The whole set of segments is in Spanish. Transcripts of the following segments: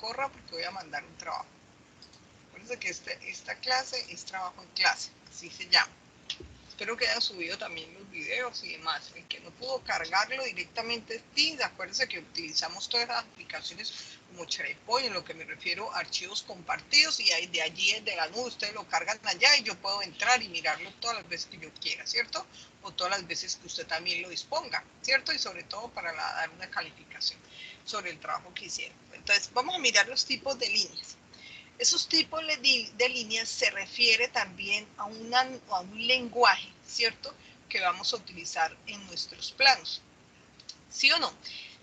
corra porque voy a mandar un trabajo. Acuérdense que esta clase es trabajo en clase, así se llama. Espero que hayan subido también los videos y demás. El que no pudo cargarlo directamente es Teams. Acuérdense que utilizamos todas las aplicaciones como SharePoint, en lo que me refiero a archivos compartidos, y ahí, de allí de la nube ustedes lo cargan allá y yo puedo entrar y mirarlo todas las veces que yo quiera, ¿cierto? O todas las veces que usted también lo disponga, ¿cierto? Y sobre todo para dar una calificación sobre el trabajo que hicieron. Entonces vamos a mirar los tipos de líneas. Esos tipos de líneas se refiere también a un lenguaje, ¿cierto?, que vamos a utilizar en nuestros planos. ¿Sí o no?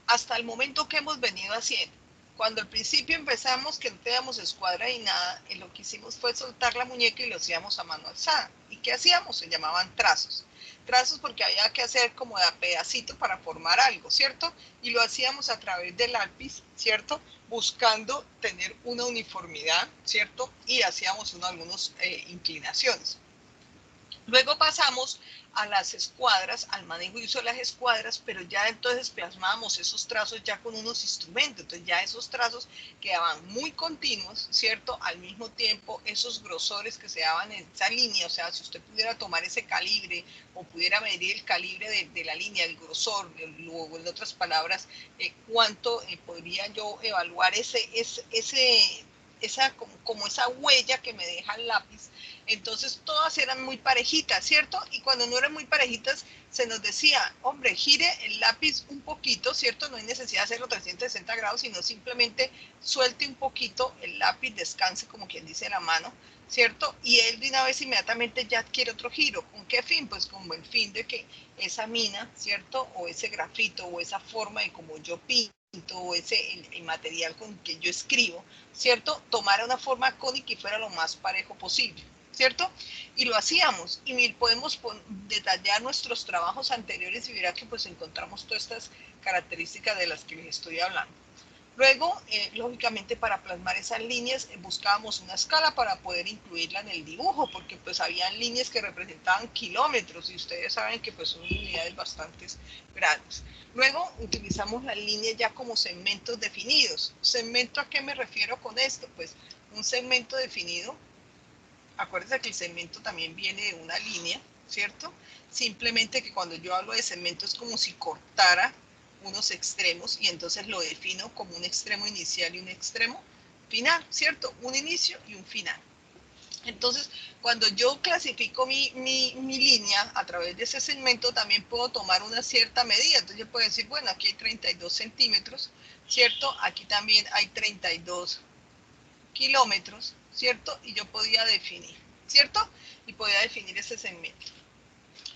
Hasta el momento que hemos venido haciendo. Cuando al principio empezamos, que no teníamos escuadra y nada, lo que hicimos fue soltar la muñeca y lo hacíamos a mano alzada. ¿Y qué hacíamos? Se llamaban trazos. Trazos porque había que hacer como de a pedacito para formar algo, ¿cierto? Y lo hacíamos a través del lápiz, ¿cierto?, buscando tener una uniformidad, ¿cierto? Y hacíamos algunas inclinaciones. Luego pasamos a las escuadras, al manejo y uso de las escuadras, pero ya entonces plasmábamos esos trazos ya con unos instrumentos. Entonces ya esos trazos quedaban muy continuos, ¿cierto? Al mismo tiempo, esos grosores que se daban en esa línea, o sea, si usted pudiera tomar ese calibre o pudiera medir el calibre de la línea, el grosor, luego en otras palabras, cuánto podría yo evaluar esa huella que me deja el lápiz. Entonces todas eran muy parejitas, ¿cierto? Y cuando no eran muy parejitas, se nos decía, hombre, gire el lápiz un poquito, ¿cierto? No hay necesidad de hacerlo 360 grados, sino simplemente suelte un poquito el lápiz, descanse, como quien dice, la mano, ¿cierto? Y él de una vez inmediatamente ya adquiere otro giro. ¿Con qué fin? Pues con el fin de que esa mina, ¿cierto?, o ese grafito, o esa forma de como yo pinto, o el material con que yo escribo, ¿cierto?, tomara una forma cónica y fuera lo más parejo posible, ¿cierto? Y lo hacíamos, y podemos detallar nuestros trabajos anteriores y verá que pues encontramos todas estas características de las que les estoy hablando. Luego, lógicamente, para plasmar esas líneas, buscábamos una escala para poder incluirla en el dibujo, porque pues habían líneas que representaban kilómetros, y ustedes saben que pues son unidades bastante grandes. Luego, utilizamos las líneas ya como segmentos definidos. ¿Segmento a qué me refiero con esto? Pues un segmento definido, acuérdense que el segmento también viene de una línea, ¿cierto? Simplemente que cuando yo hablo de segmento es como si cortara unos extremos, y entonces lo defino como un extremo inicial y un extremo final, ¿cierto? Un inicio y un final. Entonces, cuando yo clasifico mi línea a través de ese segmento, también puedo tomar una cierta medida. Entonces yo puedo decir, bueno, aquí hay 32 centímetros, ¿cierto? Aquí también hay 32 kilómetros, ¿cierto? Y yo podía definir, ¿cierto? Y podía definir ese segmento.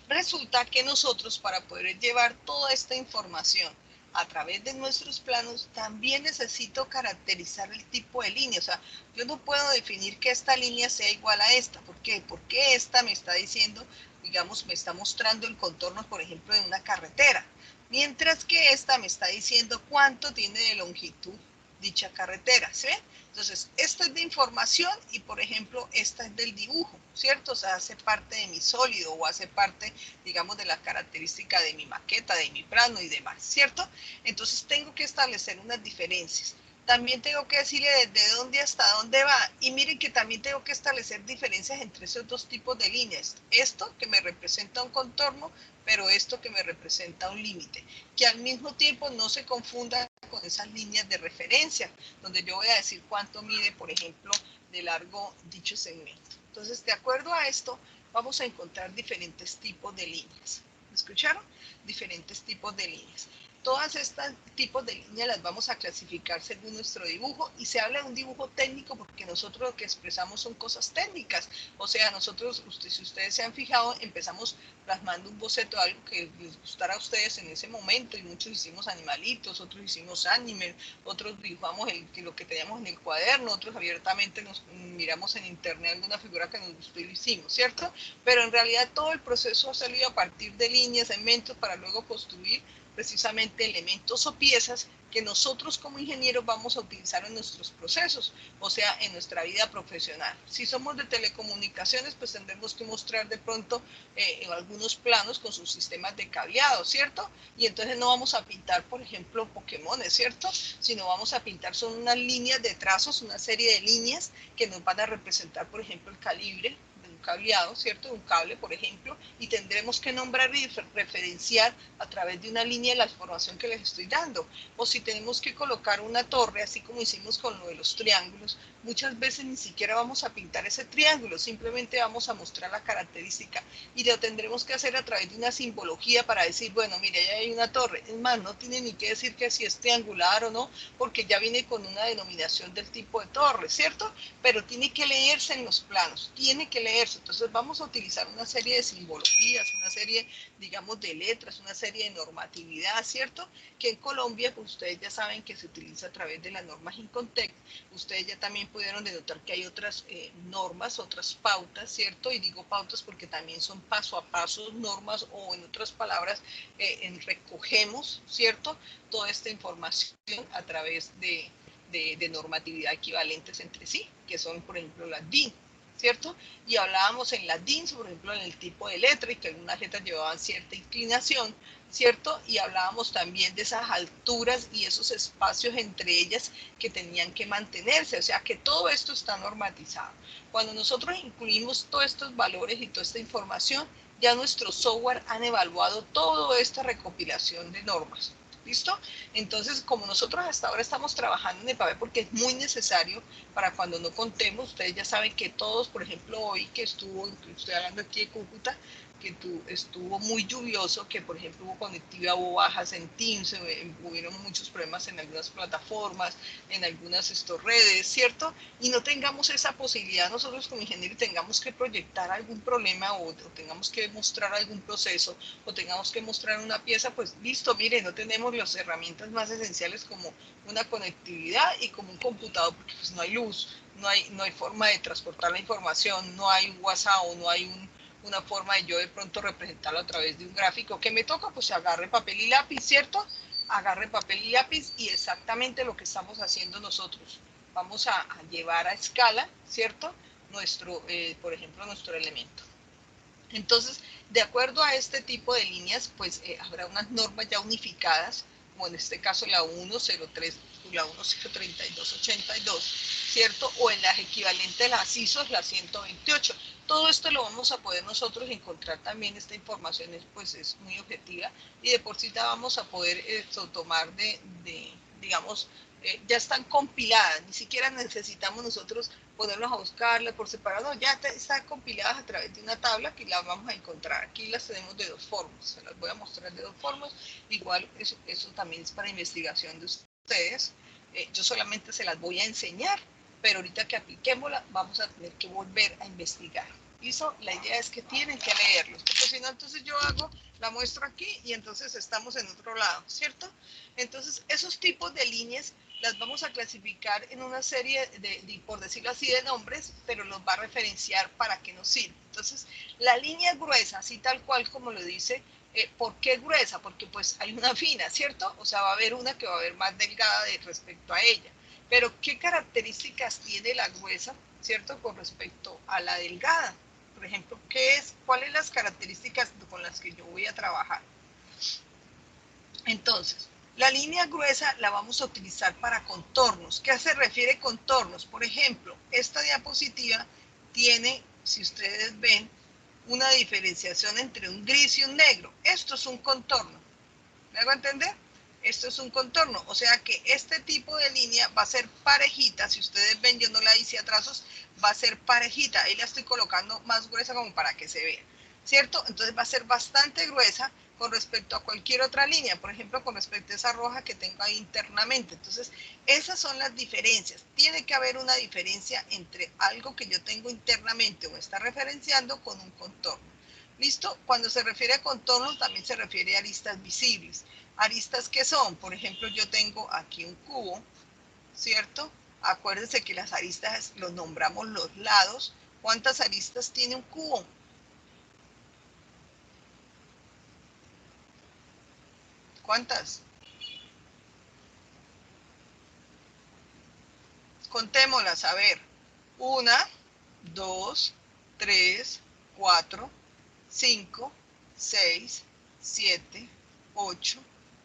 Resulta que nosotros, para poder llevar toda esta información a través de nuestros planos, también necesito caracterizar el tipo de línea. O sea, yo no puedo definir que esta línea sea igual a esta. ¿Por qué? Porque esta me está diciendo, digamos, me está mostrando el contorno, por ejemplo, de una carretera. Mientras que esta me está diciendo cuánto tiene de longitud dicha carretera, ¿sí? Entonces, esta es de información y, por ejemplo, esta es del dibujo, ¿cierto? O sea, hace parte de mi sólido o hace parte, digamos, de la característica de mi maqueta, de mi plano y demás, ¿cierto? Entonces, tengo que establecer unas diferencias. También tengo que decirle desde dónde hasta dónde va. Y miren que también tengo que establecer diferencias entre esos dos tipos de líneas. Esto que me representa un contorno, pero esto que me representa un límite. Que al mismo tiempo no se confunda con esas líneas de referencia, donde yo voy a decir cuánto mide, por ejemplo, de largo dicho segmento. Entonces, de acuerdo a esto, vamos a encontrar diferentes tipos de líneas. ¿Me escucharon? Diferentes tipos de líneas. Todas estas tipos de líneas las vamos a clasificar según nuestro dibujo, y se habla de un dibujo técnico porque nosotros lo que expresamos son cosas técnicas. O sea, nosotros, si ustedes se han fijado, empezamos plasmando un boceto de algo que les gustara a ustedes en ese momento, y muchos hicimos animalitos, otros hicimos anime, otros dibujamos lo que teníamos en el cuaderno, otros abiertamente nos miramos en internet alguna figura que nos gustó y lo hicimos, ¿cierto? Pero en realidad todo el proceso ha salido a partir de líneas, segmentos, para luego construir precisamente elementos o piezas que nosotros como ingenieros vamos a utilizar en nuestros procesos, o sea, en nuestra vida profesional. Si somos de telecomunicaciones, pues tendremos que mostrar de pronto en algunos planos con sus sistemas de cableado, ¿cierto? Y entonces no vamos a pintar, por ejemplo, Pokémones, ¿cierto? Sino vamos a pintar son unas líneas de trazos, una serie de líneas que nos van a representar, por ejemplo, el calibre de un cableado, ¿cierto? De un cable, por ejemplo, y tendremos que nombrar y referenciar a través de una línea la información que les estoy dando. O si tenemos que colocar una torre, así como hicimos con lo de los triángulos, muchas veces ni siquiera vamos a pintar ese triángulo, simplemente vamos a mostrar la característica y lo tendremos que hacer a través de una simbología para decir, bueno, mire, ya hay una torre. Es más, no tiene ni que decir que si es triangular o no, porque ya viene con una denominación del tipo de torre, ¿cierto? Pero tiene que leerse en los planos, tiene que leerse. Entonces vamos a utilizar una serie de simbologías, una serie, digamos, de letras, una serie de normatividad, ¿cierto? Que en Colombia, pues ustedes ya saben que se utiliza a través de las normas Incontec. Ustedes ya también pudieron denotar que hay otras normas, otras pautas, ¿cierto? Y digo pautas porque también son paso a paso normas, o en otras palabras, recogemos, ¿cierto? Toda esta información a través de normatividad equivalentes entre sí, que son, por ejemplo, las DIN, ¿cierto? Y hablábamos en las DIN, por ejemplo, en el tipo de letra, y que algunas letras llevaban cierta inclinación, ¿cierto? Y hablábamos también de esas alturas y esos espacios entre ellas que tenían que mantenerse, o sea que todo esto está normatizado. Cuando nosotros incluimos todos estos valores y toda esta información, ya nuestro software han evaluado toda esta recopilación de normas. ¿Listo? Entonces, como nosotros hasta ahora estamos trabajando en el papel porque es muy necesario para cuando no contemos, ustedes ya saben que todos, por ejemplo, hoy que estoy hablando aquí de Cúcuta, que estuvo muy lluvioso, que por ejemplo hubo conectividad, hubo bajas en Teams, hubieron muchos problemas en algunas plataformas, en algunas redes, ¿cierto? Y no tengamos esa posibilidad nosotros como ingenieros, tengamos que proyectar algún problema o tengamos que mostrar algún proceso o tengamos que mostrar una pieza, pues listo, mire, no tenemos las herramientas más esenciales como una conectividad y como un computador, porque pues no hay luz, no hay forma de transportar la información, no hay WhatsApp o no hay una forma de yo de pronto representarlo a través de un gráfico. ¿Qué me toca? Pues agarre papel y lápiz, ¿cierto? Agarre papel y lápiz y exactamente lo que estamos haciendo nosotros. Vamos a llevar a escala, ¿cierto? Por ejemplo, nuestro elemento. Entonces, de acuerdo a este tipo de líneas, pues habrá unas normas ya unificadas, como en este caso la 103, la 1032882, ¿cierto? O en las equivalentes de las ISO, la 128. Todo esto lo vamos a poder nosotros encontrar también, esta información pues es muy objetiva y de por sí ya vamos a poder tomar digamos, ya están compiladas, ni siquiera necesitamos nosotros ponernos a buscarlas por separado, ya están compiladas a través de una tabla que las vamos a encontrar. Aquí las tenemos de dos formas, se las voy a mostrar de dos formas, igual eso también es para investigación de ustedes, yo solamente se las voy a enseñar, pero ahorita que apliquémosla vamos a tener que volver a investigar. ¿Listo? La idea es que tienen que leerlos, porque si no, entonces yo la muestro aquí y entonces estamos en otro lado, ¿cierto? Entonces, esos tipos de líneas las vamos a clasificar en una serie por decirlo así, de nombres, pero los va a referenciar para qué nos sirve. Entonces, la línea gruesa, así tal cual como lo dice, ¿por qué gruesa? Porque pues hay una fina, ¿cierto? O sea, va a haber una que va a haber más delgada respecto a ella. Pero, ¿qué características tiene la gruesa, ¿cierto? Con respecto a la delgada. Por ejemplo, ¿cuáles son las características con las que yo voy a trabajar? Entonces, la línea gruesa la vamos a utilizar para contornos. ¿Qué se refiere contornos? Por ejemplo, esta diapositiva tiene, si ustedes ven, una diferenciación entre un gris y un negro. Esto es un contorno. ¿Me hago entender? Esto es un contorno. O sea que este tipo de línea va a ser parejita. Si ustedes ven, yo no la hice a trazos, va a ser parejita. Ahí la estoy colocando más gruesa como para que se vea. ¿Cierto? Entonces va a ser bastante gruesa con respecto a cualquier otra línea, por ejemplo, con respecto a esa roja que tengo ahí internamente. Entonces, esas son las diferencias. Tiene que haber una diferencia entre algo que yo tengo internamente o me está referenciando con un contorno. ¿Listo? Cuando se refiere a contornos, también se refiere a aristas visibles. ¿Aristas qué son? Por ejemplo, yo tengo aquí un cubo, ¿cierto? Acuérdense que las aristas los nombramos los lados. ¿Cuántas aristas tiene un cubo? ¿Cuántas? Contémoslas, a ver. 1, 2, 3, 4, 5, 6, 7, 8,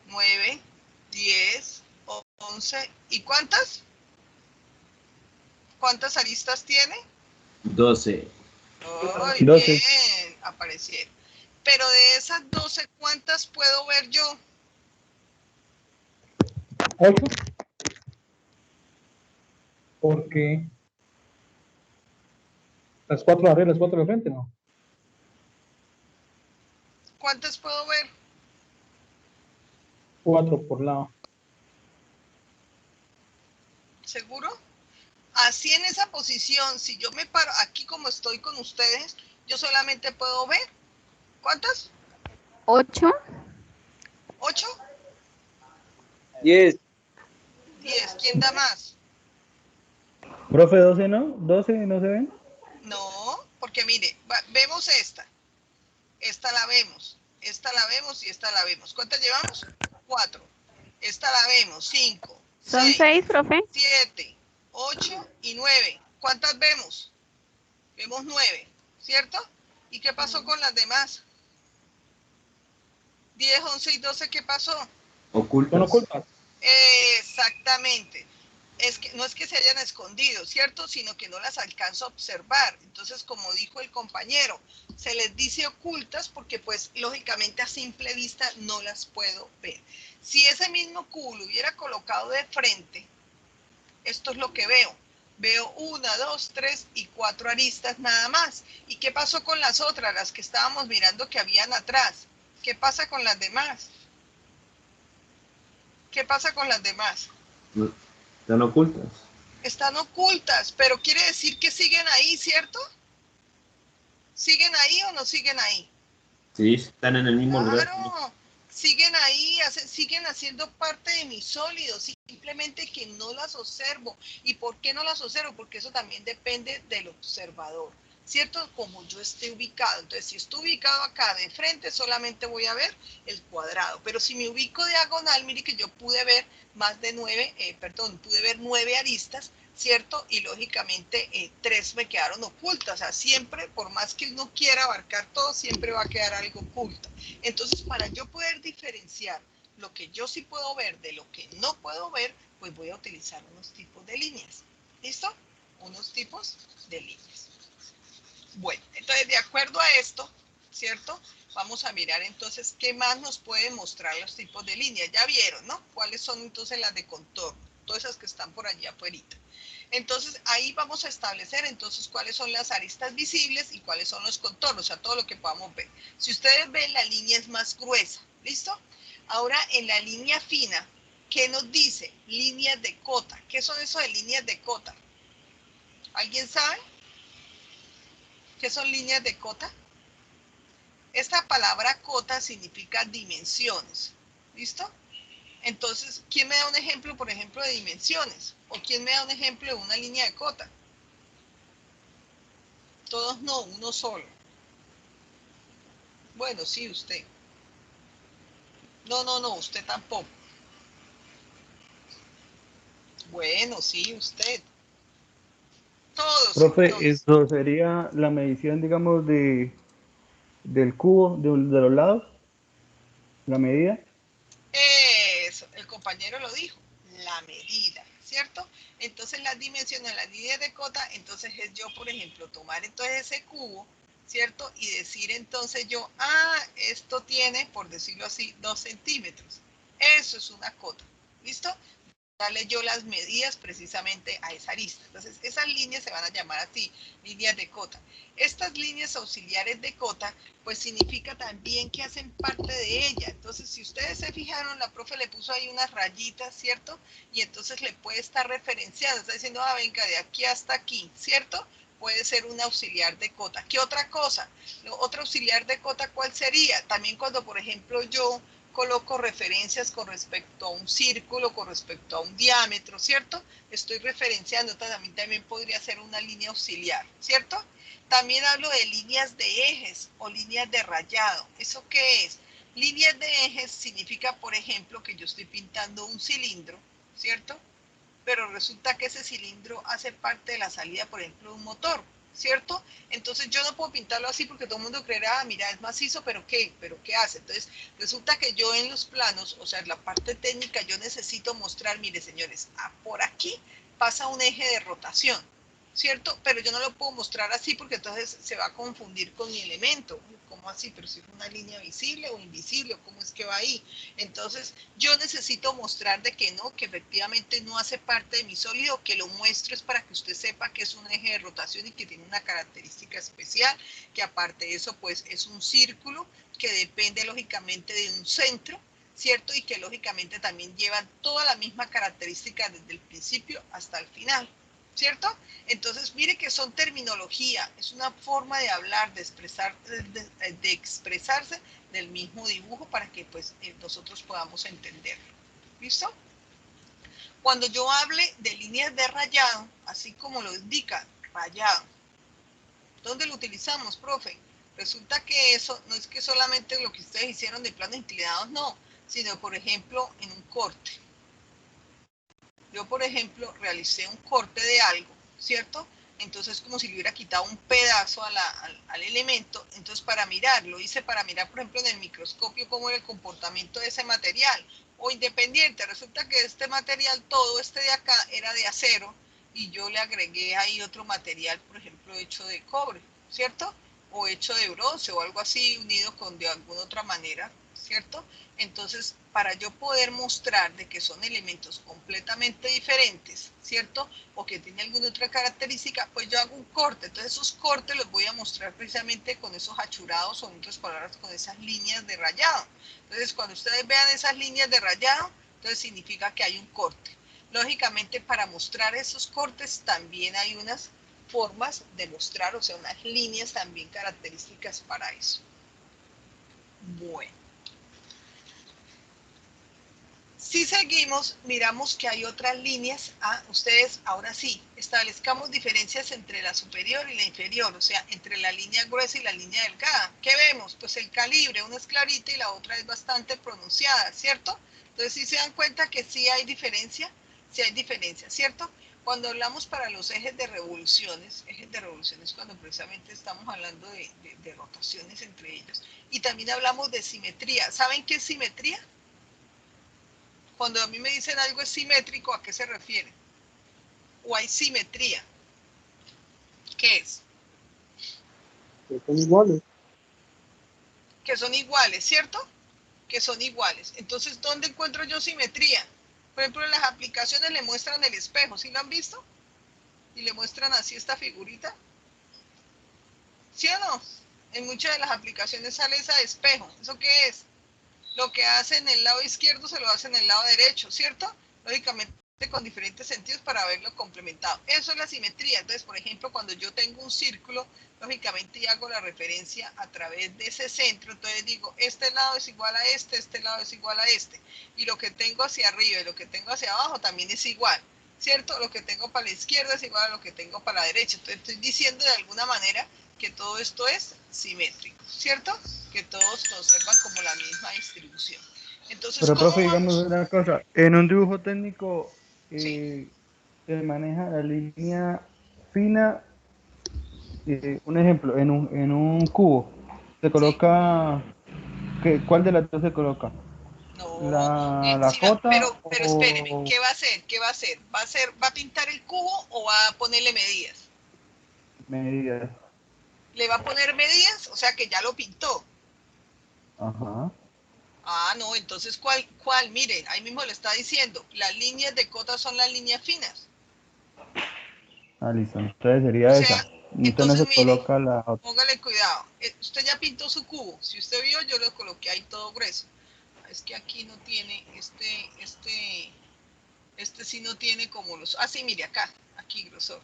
9, 10, 11. ¿Y cuántas? ¿Cuántas aristas tiene? 12. ¡Ay, 12. bien! Aparecieron. Pero de esas 12, ¿cuántas puedo ver yo? 8. Porque las 4 de arriba, las 4 de frente, ¿no? ¿Cuántas puedo ver? 4 por lado. ¿Seguro? Así en esa posición, si yo me paro aquí como estoy con ustedes, yo solamente puedo ver. ¿Cuántas? 8. 8, 10. 10. ¿Quién da más? Profe, 12, ¿no? 12, ¿no se ven? No, porque mire, vemos esta. Esta la vemos. Esta la vemos y esta la vemos. ¿Cuántas llevamos? 4. Esta la vemos. 5. Son 6, profe. 7, 8 y 9. ¿Cuántas vemos? Vemos 9, ¿cierto? ¿Y qué pasó con las demás? 10, 11 y 12, ¿qué pasó? Ocultas. Son ocultas. Exactamente. Es que no es que se hayan escondido, ¿cierto? Sino que no las alcanzo a observar. Entonces, como dijo el compañero, se les dice ocultas porque, pues, lógicamente a simple vista no las puedo ver. Si ese mismo cubo lo hubiera colocado de frente, esto es lo que veo. Veo 1, 2, 3 y 4 aristas nada más. ¿Y qué pasó con las otras, las que estábamos mirando que habían atrás? ¿Qué pasa con las demás? ¿Qué pasa con las demás? Están ocultas. Están ocultas, pero quiere decir que siguen ahí, ¿cierto? ¿Siguen ahí o no siguen ahí? Sí, están en el mismo lugar. Claro, siguen ahí, siguen haciendo parte de mi sólido, simplemente que no las observo. ¿Y por qué no las observo? Porque eso también depende del observador, ¿cierto? Como yo esté ubicado. Entonces, si estoy ubicado acá de frente, solamente voy a ver el cuadrado. Pero si me ubico diagonal, mire que yo pude ver pude ver 9 aristas, ¿cierto? Y lógicamente 3 me quedaron ocultas. O sea, siempre, por más que uno quiera abarcar todo, siempre va a quedar algo oculto. Entonces, para yo poder diferenciar lo que yo sí puedo ver de lo que no puedo ver, pues voy a utilizar unos tipos de líneas. ¿Listo? Unos tipos de líneas. Bueno, entonces de acuerdo a esto, ¿cierto? Vamos a mirar entonces qué más nos pueden mostrar los tipos de líneas. Ya vieron, ¿no? ¿Cuáles son entonces las de contorno? Todas esas que están por allí afuera. Entonces ahí vamos a establecer entonces cuáles son las aristas visibles y cuáles son los contornos, o sea, todo lo que podamos ver. Si ustedes ven, la línea es más gruesa, ¿listo? Ahora en la línea fina, ¿qué nos dice? Líneas de cota. ¿Qué son eso de líneas de cota? ¿Alguien sabe? ¿Qué son líneas de cota? Esta palabra cota significa dimensiones, ¿listo? Entonces, ¿quién me da un ejemplo, por ejemplo, de dimensiones? ¿O quién me da un ejemplo de una línea de cota? Todos no, uno solo. Bueno, sí, usted. No, usted tampoco. Bueno, sí, usted. Todos, Profe, entonces. eso sería la medición, digamos, del cubo de los lados, la medida. Eso, el compañero lo dijo, la medida, ¿cierto? Entonces las dimensiones, las líneas de cota, entonces es yo, por ejemplo, tomar entonces ese cubo, ¿cierto? Y decir entonces yo, esto tiene, por decirlo así, 2 centímetros. Eso es una cota, ¿listo? Darle yo las medidas precisamente a esa arista. Entonces, esas líneas se van a llamar así, líneas de cota. Estas líneas auxiliares de cota, pues significa también que hacen parte de ella. Entonces, si ustedes se fijaron, la profe le puso ahí unas rayitas, ¿cierto? Y entonces le puede estar referenciando, está diciendo, venga, de aquí hasta aquí, ¿cierto? Puede ser un auxiliar de cota. ¿Qué otra cosa? Otro auxiliar de cota, ¿cuál sería? También cuando, por ejemplo, yo coloco referencias con respecto a un círculo, con respecto a un diámetro, ¿cierto? Estoy referenciando, también podría ser una línea auxiliar, ¿cierto? También hablo de líneas de ejes o líneas de rayado. ¿Eso qué es? Líneas de ejes significa, por ejemplo, que yo estoy pintando un cilindro, ¿cierto? pero resulta que ese cilindro hace parte de la salida, por ejemplo, de un motor, ¿cierto? Entonces yo no puedo pintarlo así porque todo el mundo creerá, mira, es macizo, ¿pero qué? ¿Pero qué hace? Entonces resulta que yo en los planos, o sea, en la parte técnica, yo necesito mostrar, mire señores, por aquí pasa un eje de rotación, ¿cierto? Pero yo no lo puedo mostrar así porque entonces se va a confundir con mi elemento. ¿Cómo así? Pero si es una línea visible o invisible, ¿cómo es que va ahí? Entonces yo necesito mostrar de que no, que efectivamente no hace parte de mi sólido, que lo muestro es para que usted sepa que es un eje de rotación y que tiene una característica especial, que aparte de eso pues es un círculo que depende lógicamente de un centro, ¿cierto? Y que lógicamente también llevan toda la misma característica desde el principio hasta el final, ¿cierto? Entonces, mire que son terminología, es una forma de hablar, de expresar, de expresarse del mismo dibujo para que pues nosotros podamos entenderlo. ¿Listo? Cuando yo hable de líneas de rayado, así como lo indica, rayado, ¿dónde lo utilizamos, profe? Resulta que eso no es que solamente lo que ustedes hicieron de planos inclinados, no, sino por ejemplo en un corte. Yo, por ejemplo, realicé un corte de algo, ¿cierto? Entonces, como si le hubiera quitado un pedazo al elemento. Entonces, para mirar, lo hice para mirar, por ejemplo, en el microscopio cómo era el comportamiento de ese material. O independiente, resulta que este material, todo este de acá, era de acero y yo le agregué ahí otro material, por ejemplo, hecho de cobre, ¿cierto? O hecho de bronce o algo así unido con de alguna otra manera, ¿cierto? Entonces, para yo poder mostrar de que son elementos completamente diferentes, ¿cierto? O que tienen alguna otra característica, pues yo hago un corte. Entonces, esos cortes los voy a mostrar precisamente con esos achurados o en otras palabras con esas líneas de rayado. Entonces, cuando ustedes vean esas líneas de rayado, entonces significa que hay un corte. Lógicamente, para mostrar esos cortes también hay unas formas de mostrar, o sea, unas líneas también características para eso. Bueno. Si seguimos, miramos que hay otras líneas. Ustedes, ahora sí, establezcamos diferencias entre la superior y la inferior, o sea, entre la línea gruesa y la línea delgada. ¿Qué vemos? Pues el calibre, una es clarita y la otra es bastante pronunciada, ¿cierto? Entonces, si se dan cuenta que sí hay diferencia, ¿cierto? Cuando hablamos para los ejes de revoluciones cuando precisamente estamos hablando de rotaciones entre ellos. Y también hablamos de simetría. ¿Saben qué es simetría? Cuando a mí me dicen algo es simétrico, ¿a qué se refiere? ¿O hay simetría? ¿Qué es? Que son iguales. Que son iguales, ¿cierto? Que son iguales. Entonces, ¿dónde encuentro yo simetría? Por ejemplo, en las aplicaciones le muestran el espejo, ¿sí lo han visto? Y le muestran así esta figurita. ¿Sí o no? En muchas de las aplicaciones sale ese espejo. ¿Eso qué es? Lo que hace en el lado izquierdo se lo hace en el lado derecho, ¿cierto? Lógicamente con diferentes sentidos para verlo complementado. Eso es la simetría. Entonces, por ejemplo, cuando yo tengo un círculo, lógicamente ya hago la referencia a través de ese centro. Entonces digo, este lado es igual a este lado es igual a este. Y lo que tengo hacia arriba y lo que tengo hacia abajo también es igual, ¿cierto? Lo que tengo para la izquierda es igual a lo que tengo para la derecha. Entonces estoy diciendo de alguna manera que todo esto es simétrico, ¿cierto? Que todos conservan como la misma distribución. Entonces, Pero, ¿cómo profe, digamos vamos? una cosa, en un dibujo técnico Sí. se maneja la línea fina, un ejemplo, en un cubo, se Sí. coloca, ¿cuál de las dos se coloca? No, ¿La sí, cota pero espéreme, o ¿qué va a hacer? ¿Qué va a hacer? ¿Va a pintar el cubo o va a ponerle medidas? medidas? ¿Le va a poner medidas? O sea que ya lo pintó. Ajá. Ah, no, entonces, ¿cuál? Miren, ahí mismo le está diciendo, las líneas de cota son las líneas finas. Ah, listo. Entonces O sería sea, esa. Entonces no entonces se mire, coloca la otra. póngale cuidado. Usted ya pintó su cubo. Si usted vio, yo lo coloqué ahí todo grueso. Es que aquí no tiene, este sí no tiene como los... Ah, sí, mire acá, aquí grosor.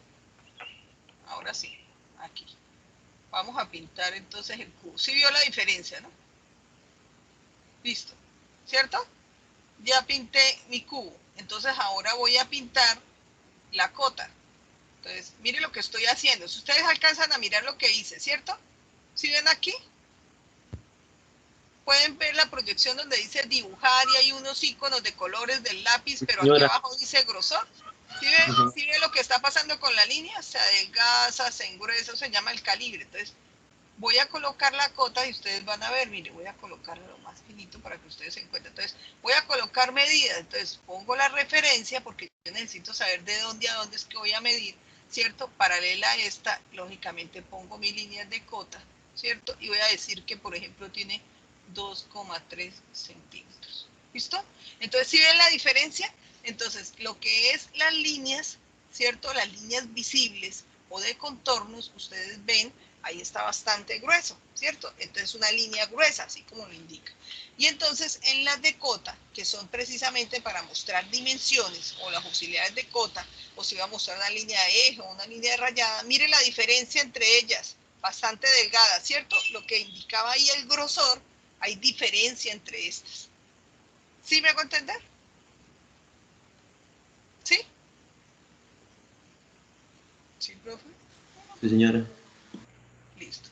Ahora sí, aquí. Vamos a pintar entonces el cubo. Sí vio la diferencia, ¿no? Listo, ¿cierto? Ya pinté mi cubo. Entonces ahora voy a pintar la cota. Entonces, mire lo que estoy haciendo. Si ustedes alcanzan a mirar lo que hice, ¿cierto? ¿Sí ven aquí? Pueden ver la proyección donde dice dibujar y hay unos iconos de colores del lápiz, pero aquí Señora, abajo dice grosor. ¿Sí ve lo que está pasando con la línea? Se adelgaza, se engruesa, se llama el calibre. Entonces, voy a colocar la cota y ustedes van a ver, mire, voy a colocarlo lo más finito para que ustedes se encuentren. Entonces, voy a colocar medidas. Entonces, pongo la referencia porque yo necesito saber de dónde a dónde es que voy a medir, ¿cierto? Paralela a esta, lógicamente pongo mis líneas de cota, ¿cierto? Y voy a decir que, por ejemplo, tiene 2,3 centímetros. ¿Listo? Entonces, ¿sí ven la diferencia? Entonces, lo que es las líneas, ¿cierto? Las líneas visibles o de contornos, ustedes ven, ahí está bastante grueso, ¿cierto? Entonces, una línea gruesa, así como lo indica. Y entonces, en las de cota, que son precisamente para mostrar dimensiones, o las auxiliares de cota, o si va a mostrar una línea de eje o una línea de rayada, miren la diferencia entre ellas, bastante delgada, ¿cierto? Lo que indicaba ahí el grosor, hay diferencia entre estas. ¿Sí me hago entender? ¿Sí? ¿Sí, profe? Sí, señora. Listo.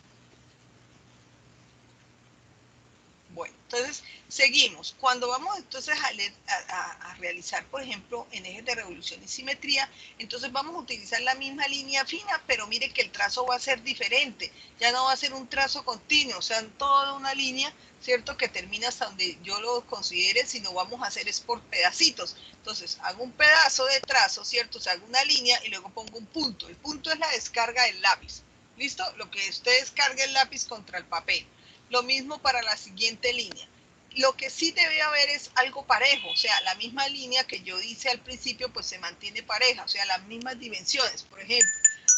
Bueno, entonces seguimos. Cuando vamos entonces a realizar, por ejemplo, en ejes de revolución y simetría, entonces vamos a utilizar la misma línea fina, pero mire que el trazo va a ser diferente. Ya no va a ser un trazo continuo, o sea, toda una línea, ¿cierto? Que termina hasta donde yo lo considere, sino vamos a hacer es por pedacitos. Entonces, hago un pedazo de trazo, ¿cierto? O sea, hago una línea y luego pongo un punto. El punto es la descarga del lápiz. ¿Listo? Lo que usted descarga el lápiz contra el papel. Lo mismo para la siguiente línea. Lo que sí debe haber es algo parejo, o sea, la misma línea que yo hice al principio, pues se mantiene pareja, o sea, las mismas dimensiones. Por ejemplo,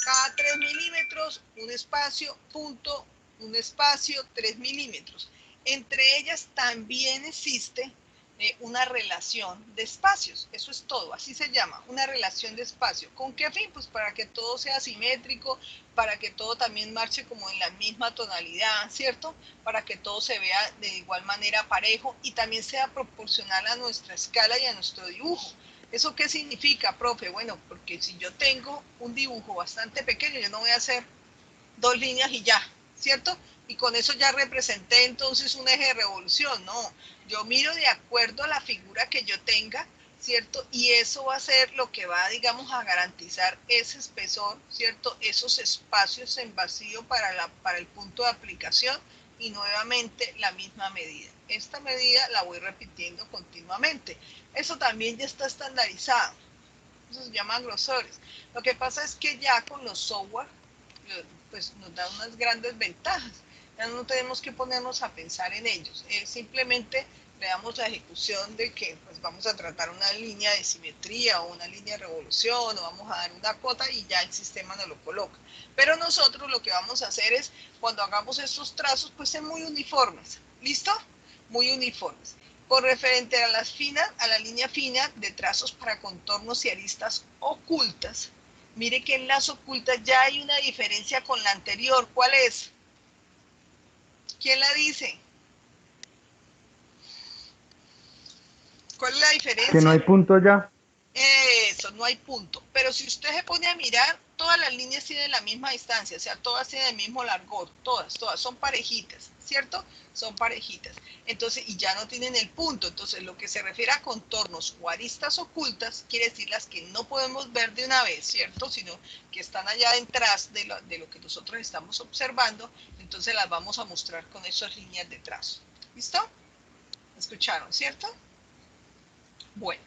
cada 3 milímetros, un espacio, punto, un espacio, 3 milímetros. Entre ellas también existe una relación de espacios. Eso es todo, así se llama, una relación de espacio. ¿Con qué fin? Pues para que todo sea simétrico, para que todo también marche como en la misma tonalidad, ¿cierto? Para que todo se vea de igual manera parejo y también sea proporcional a nuestra escala y a nuestro dibujo. ¿Eso qué significa, profe? Bueno, porque si yo tengo un dibujo bastante pequeño, yo no voy a hacer 2 líneas y ya, ¿cierto? Y con eso ya representé entonces un eje de revolución, no. Yo miro de acuerdo a la figura que yo tenga, ¿cierto? Y eso va a ser lo que va, digamos, a garantizar ese espesor, ¿cierto? Esos espacios en vacío para el punto de aplicación y nuevamente la misma medida. Esta medida la voy repitiendo continuamente. Eso también ya está estandarizado. Eso se llaman grosores. Lo que pasa es que ya con los software, pues nos da unas grandes ventajas. Ya no tenemos que ponernos a pensar en ellos. Simplemente le damos la ejecución de que pues vamos a tratar una línea de simetría o una línea de revolución o vamos a dar una cota y ya el sistema nos lo coloca. Pero nosotros lo que vamos a hacer es, cuando hagamos estos trazos, pues ser muy uniformes. ¿Listo? Muy uniformes. Con referente a la línea fina de trazos para contornos y aristas ocultas, mire que en las ocultas ya hay una diferencia con la anterior. ¿Cuál es? ¿Quién la dice? ¿Cuál es la diferencia? Que no hay punto ya. Eso, no hay punto. Pero si usted se pone a mirar, todas las líneas tienen la misma distancia, o sea, todas tienen el mismo largor, todas son parejitas, ¿cierto? Son parejitas. Entonces, y ya no tienen el punto. Entonces, lo que se refiere a contornos o aristas ocultas, quiere decir las que no podemos ver de una vez, ¿cierto? Sino que están allá detrás de lo que nosotros estamos observando, entonces las vamos a mostrar con esas líneas de trazo. ¿Listo? ¿Escucharon, cierto? Bueno.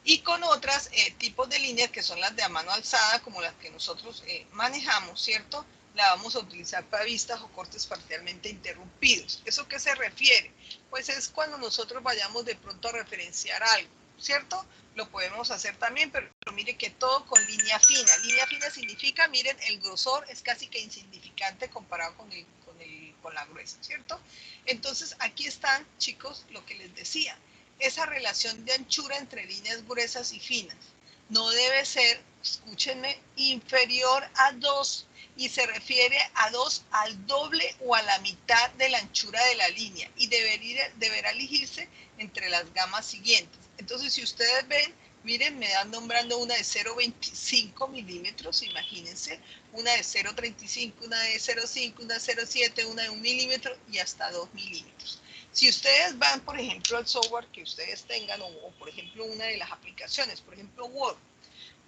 Y con otras tipos de líneas que son las de a mano alzada, como las que nosotros manejamos, ¿cierto? La vamos a utilizar para vistas o cortes parcialmente interrumpidos. ¿Eso qué se refiere? Pues es cuando nosotros vayamos de pronto a referenciar algo, ¿cierto? Lo podemos hacer también, pero mire que todo con línea fina. Línea fina significa, miren, el grosor es casi que insignificante comparado con la gruesa, ¿cierto? Entonces, aquí están, chicos, lo que les decía. Esa relación de anchura entre líneas gruesas y finas no debe ser, escúchenme, inferior a 2 y se refiere a 2 al doble o a la mitad de la anchura de la línea y deberá elegirse entre las gamas siguientes. Entonces, si ustedes ven, miren, me dan nombrando una de 0,25 milímetros, imagínense, una de 0,35, una de 0,5, una de 0,7, una de 1 milímetro y hasta 2 milímetros. Si ustedes van, por ejemplo, al software que ustedes tengan o por ejemplo, una de las aplicaciones, por ejemplo, Word.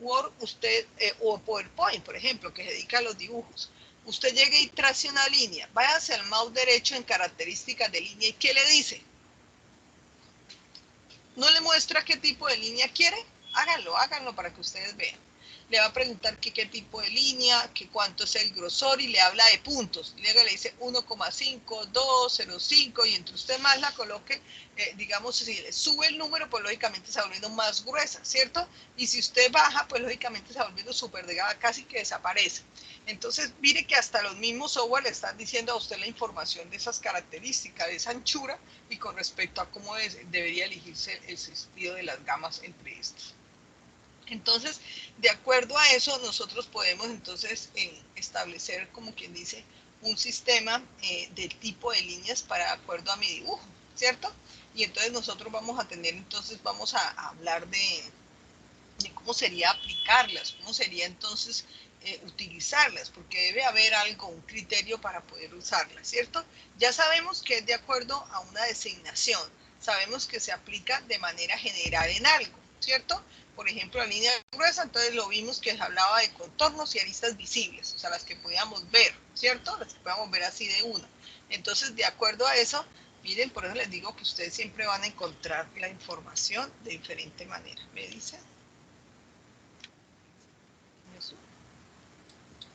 Word, usted, o PowerPoint, por ejemplo, que se dedica a los dibujos, usted llegue y trace una línea, váyase al mouse derecho en características de línea y ¿qué le dice? ¿No le muestra qué tipo de línea quiere? Háganlo para que ustedes vean. Le va a preguntar qué tipo de línea, que cuánto es el grosor y le habla de puntos. Luego le dice 1,5, 2, 0,5 y entre usted más la coloque, digamos, si le sube el número, pues lógicamente se va volviendo más gruesa, ¿cierto? Y si usted baja, pues lógicamente se va volviendo súper delgada, casi que desaparece. Entonces, mire que hasta los mismos software le están diciendo a usted la información de esas características, de esa anchura y con respecto a cómo debería elegirse el sentido de las gamas entre estos. Entonces, de acuerdo a eso, nosotros podemos entonces establecer, como quien dice, un sistema del tipo de líneas para acuerdo a mi dibujo, ¿cierto? Y entonces nosotros vamos a tener, entonces vamos a hablar de cómo sería aplicarlas, cómo sería entonces utilizarlas, porque debe haber algo, un criterio para poder usarlas, ¿cierto? Ya sabemos que es de acuerdo a una designación, sabemos que se aplica de manera general en algo, ¿cierto? Por ejemplo, la línea gruesa, entonces lo vimos que hablaba de contornos y aristas visibles, o sea, las que podíamos ver, ¿cierto? Las que podíamos ver así de una. Entonces, de acuerdo a eso, miren, por eso les digo que ustedes siempre van a encontrar la información de diferente manera. ¿Me dicen?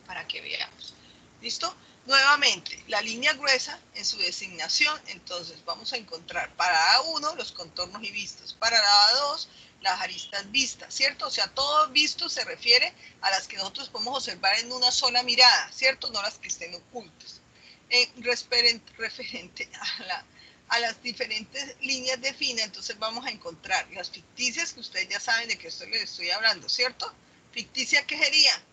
Para que veamos. ¿Listo? Nuevamente, la línea gruesa en su designación, entonces vamos a encontrar para A1 los contornos y vistos, para la A2 las aristas vistas, ¿cierto? O sea, todo visto se refiere a las que nosotros podemos observar en una sola mirada, ¿cierto? No las que estén ocultas. Referente a las diferentes líneas de fina, entonces vamos a encontrar las ficticias, que ustedes ya saben de qué esto les estoy hablando, ¿cierto? Ficticia, ¿qué sería?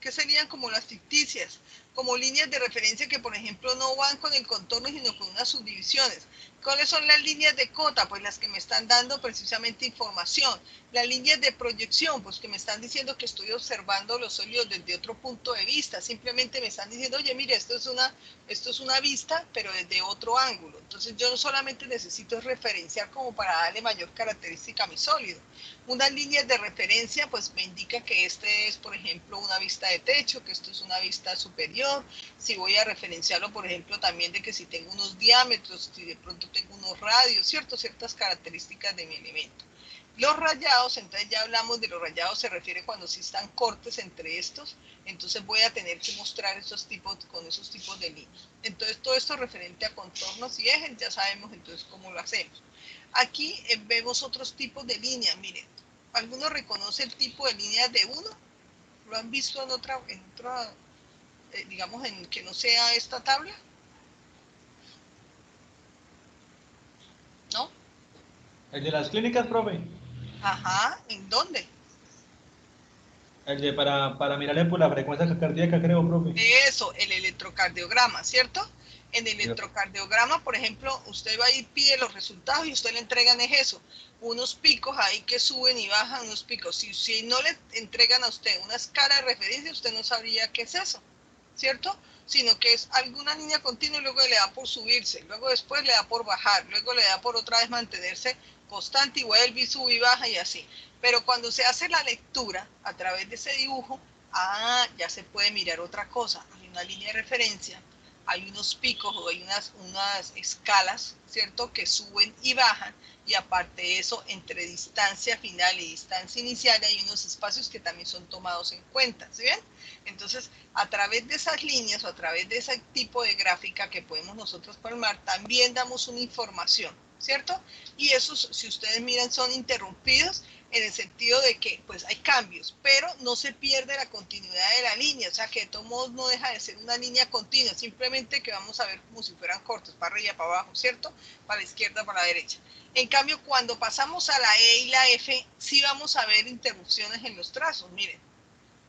¿Qué serían como las ficticias? Como líneas de referencia que, por ejemplo, no van con el contorno, sino con unas subdivisiones. ¿Cuáles son las líneas de cota? Pues las que me están dando precisamente información. Las líneas de proyección, pues que me están diciendo que estoy observando los sólidos desde otro punto de vista. Simplemente me están diciendo, oye, mire, esto es una vista, pero desde otro ángulo. Entonces yo no solamente necesito referenciar como para darle mayor característica a mi sólido. Unas líneas de referencia, pues me indica que este es, por ejemplo, una vista de techo, que esto es una vista superior. Si voy a referenciarlo, por ejemplo, también de que si tengo unos diámetros, si de pronto tengo unos radios, ¿cierto? Ciertas características de mi elemento. Los rayados, entonces ya hablamos de los rayados, se refiere cuando sí están cortes entre estos, entonces voy a tener que mostrar esos tipos, con esos tipos de líneas. Entonces todo esto referente a contornos y ejes, ya sabemos entonces cómo lo hacemos. Aquí vemos otros tipos de líneas, miren, ¿alguno reconoce el tipo de líneas de uno? ¿Lo han visto en otra digamos, en que no sea esta tabla? ¿No? El de las clínicas, profe. Ajá, ¿en dónde? El de para mirarle por la frecuencia cardíaca, creo, profe. Eso, el electrocardiograma, ¿cierto? En el electrocardiograma, por ejemplo, usted va y pide los resultados y usted le entregan eso, unos picos ahí que suben y bajan, unos picos. Si no le entregan a usted una escala de referencia, usted no sabría qué es eso, ¿cierto? Sino que es alguna línea continua y luego le da por subirse, luego después le da por bajar, luego le da por otra vez mantenerse constante y vuelve y sube y baja y así. Pero cuando se hace la lectura a través de ese dibujo, ya se puede mirar otra cosa. Hay una línea de referencia, hay unos picos o hay unas escalas, ¿cierto? Que suben y bajan, y aparte de eso, entre distancia final y distancia inicial hay unos espacios que también son tomados en cuenta, ¿sí ven? Entonces, a través de esas líneas o a través de ese tipo de gráfica que podemos nosotros palmar, también damos una información, ¿cierto? Y esos, si ustedes miran, son interrumpidos en el sentido de que pues hay cambios, pero no se pierde la continuidad de la línea, o sea que de todos modos no deja de ser una línea continua, simplemente que vamos a ver como si fueran cortos, para arriba, para abajo, ¿cierto? Para la izquierda, para la derecha. En cambio, cuando pasamos a la E y la F, sí vamos a ver interrupciones en los trazos, miren,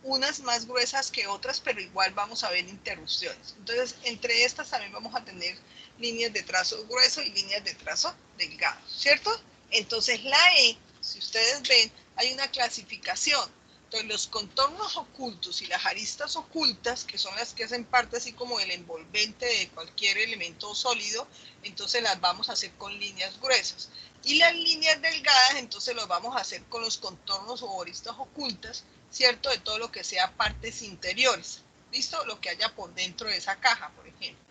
unas más gruesas que otras, pero igual vamos a ver interrupciones. Entonces, entre estas también vamos a tener líneas de trazo grueso y líneas de trazo delgado, ¿cierto? Entonces, la E, si ustedes ven, hay una clasificación. Entonces, los contornos ocultos y las aristas ocultas, que son las que hacen parte así como del envolvente de cualquier elemento sólido, entonces las vamos a hacer con líneas gruesas. Y las líneas delgadas, entonces los vamos a hacer con los contornos o aristas ocultas, ¿cierto? De todo lo que sea partes interiores, ¿listo? Lo que haya por dentro de esa caja, por ejemplo.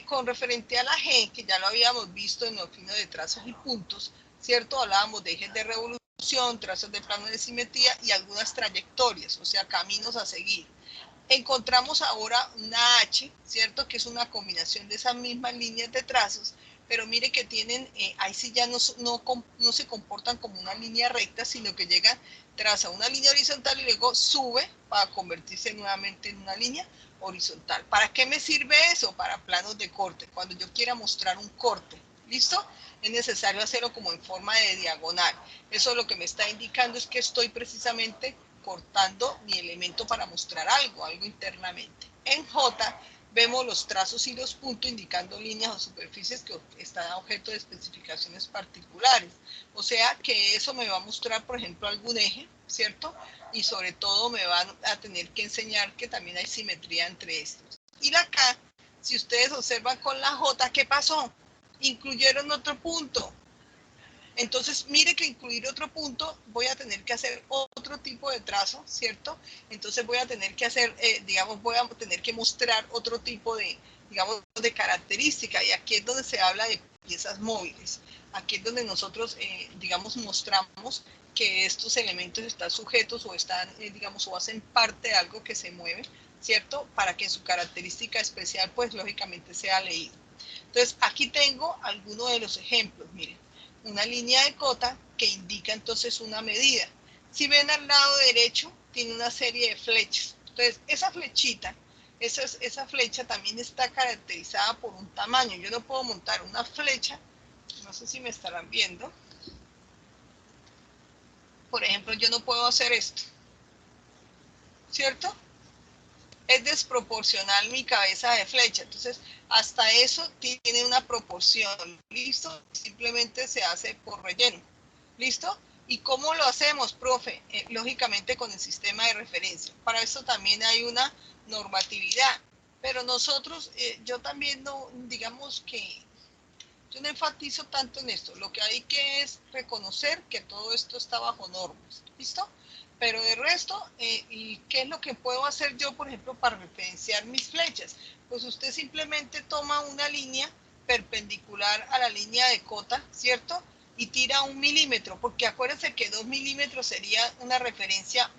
Con referente a la G, que ya lo habíamos visto en el fino de trazos y puntos, ¿cierto? Hablábamos de ejes de revolución, trazos de plano de simetría y algunas trayectorias, o sea, caminos a seguir. Encontramos ahora una H, ¿cierto? Que es una combinación de esas mismas líneas de trazos, pero mire que tienen, ahí sí ya no se comportan como una línea recta, sino que llegan, traza una línea horizontal y luego sube para convertirse nuevamente en una línea horizontal. ¿Para qué me sirve eso? Para planos de corte, cuando yo quiera mostrar un corte, ¿listo? Es necesario hacerlo como en forma de diagonal. Eso lo que me está indicando es que estoy precisamente cortando mi elemento para mostrar algo internamente. En J vemos los trazos y los puntos indicando líneas o superficies que están objeto de especificaciones particulares. O sea que eso me va a mostrar, por ejemplo, algún eje, ¿cierto? Y sobre todo me van a tener que enseñar que también hay simetría entre estos. Y la K, si ustedes observan con la J, ¿qué pasó? Incluyeron otro punto. Entonces, mire que incluir otro punto, voy a tener que hacer otro tipo de trazo, ¿cierto? Entonces voy a tener que hacer, digamos, voy a tener que mostrar otro tipo de, digamos, de característica. Y aquí es donde se habla de piezas móviles. Aquí es donde nosotros, digamos, mostramos que estos elementos están sujetos o están, digamos, o hacen parte de algo que se mueve, ¿cierto? Para que su característica especial, pues, lógicamente sea leído. Entonces, aquí tengo algunos de los ejemplos, miren. Una línea de cota que indica entonces una medida. Si ven al lado derecho, tiene una serie de flechas. Entonces, esa flechita, esa flecha también está caracterizada por un tamaño. Yo no puedo montar una flecha, no sé si me estarán viendo. Por ejemplo, yo no puedo hacer esto, ¿cierto? Es desproporcional mi cabeza de flecha. Entonces, hasta eso tiene una proporción. ¿Listo? Simplemente se hace por relleno. ¿Listo? ¿Y cómo lo hacemos, profe? Lógicamente con el sistema de referencia. Para eso también hay una normatividad. Pero nosotros, yo también no, digamos que yo no enfatizo tanto en esto. Lo que hay que es reconocer que todo esto está bajo normas. ¿Listo? Pero de resto, ¿y qué es lo que puedo hacer yo, por ejemplo, para referenciar mis flechas? Pues usted simplemente toma una línea perpendicular a la línea de cota, ¿cierto? Y tira 1 milímetro, porque acuérdense que 2 milímetros sería una referencia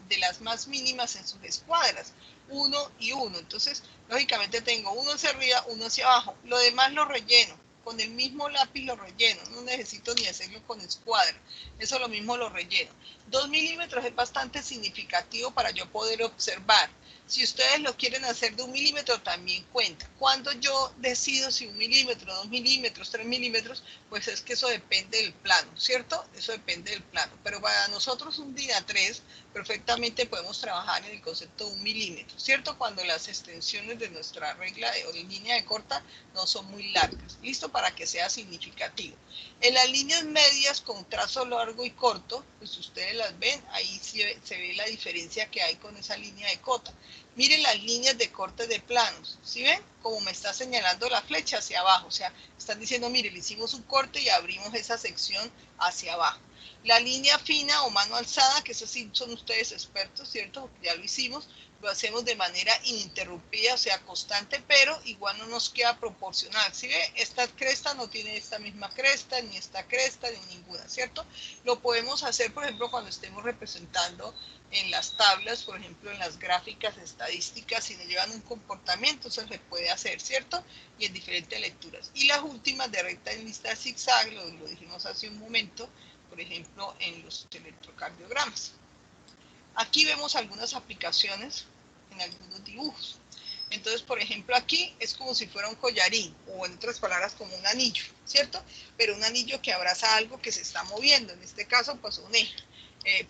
de las más mínimas en sus escuadras, 1 y 1. Entonces, lógicamente tengo uno hacia arriba, uno hacia abajo. Lo demás lo relleno. Con el mismo lápiz lo relleno, no necesito ni hacerlo con escuadra, eso lo mismo lo relleno. 2 milímetros es bastante significativo para yo poder observar. Si ustedes lo quieren hacer de 1 milímetro, también cuenta. Cuando yo decido si 1 milímetro, 2 milímetros, 3 milímetros, pues es que eso depende del plano, ¿cierto? Eso depende del plano. Pero para nosotros un día 3, perfectamente podemos trabajar en el concepto de 1 milímetro, ¿cierto? Cuando las extensiones de nuestra regla o de línea de corta no son muy largas. ¿Listo? Para que sea significativo. En las líneas medias con trazo largo y corto, pues ustedes las ven, ahí se ve la diferencia que hay con esa línea de cota. Miren las líneas de corte de planos, ¿sí ven? Como me está señalando la flecha hacia abajo, o sea, están diciendo, mire, le hicimos un corte y abrimos esa sección hacia abajo. La línea fina o mano alzada, que eso sí son ustedes expertos, ¿cierto? Ya lo hicimos, lo hacemos de manera ininterrumpida, o sea, constante, pero igual no nos queda proporcional. ¿Sí ve? Esta cresta no tiene esta misma cresta, ni esta cresta, ni ninguna, ¿cierto? Lo podemos hacer, por ejemplo, cuando estemos representando en las tablas, por ejemplo, en las gráficas estadísticas, si nos llevan un comportamiento, eso se puede hacer, ¿cierto? Y en diferentes lecturas. Y las últimas de recta en lista zigzag, lo dijimos hace un momento, por ejemplo, en los electrocardiogramas. Aquí vemos algunas aplicaciones en algunos dibujos. Entonces, por ejemplo, aquí es como si fuera un collarín, o en otras palabras, como un anillo, ¿cierto? Pero un anillo que abraza algo que se está moviendo, en este caso, pues un eje.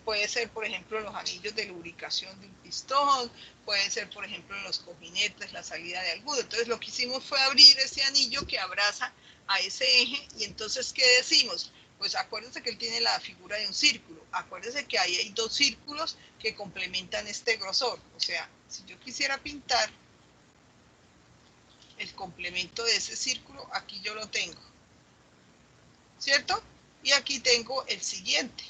Puede ser, por ejemplo, los anillos de lubricación de un pistón, puede ser, por ejemplo, en los cojinetes, la salida de agudo. Entonces, lo que hicimos fue abrir ese anillo que abraza a ese eje, y entonces, ¿qué decimos? Pues acuérdense que él tiene la figura de un círculo. Acuérdense que ahí hay 2 círculos que complementan este grosor. O sea, si yo quisiera pintar el complemento de ese círculo, aquí yo lo tengo. ¿cierto? Y aquí tengo el siguiente,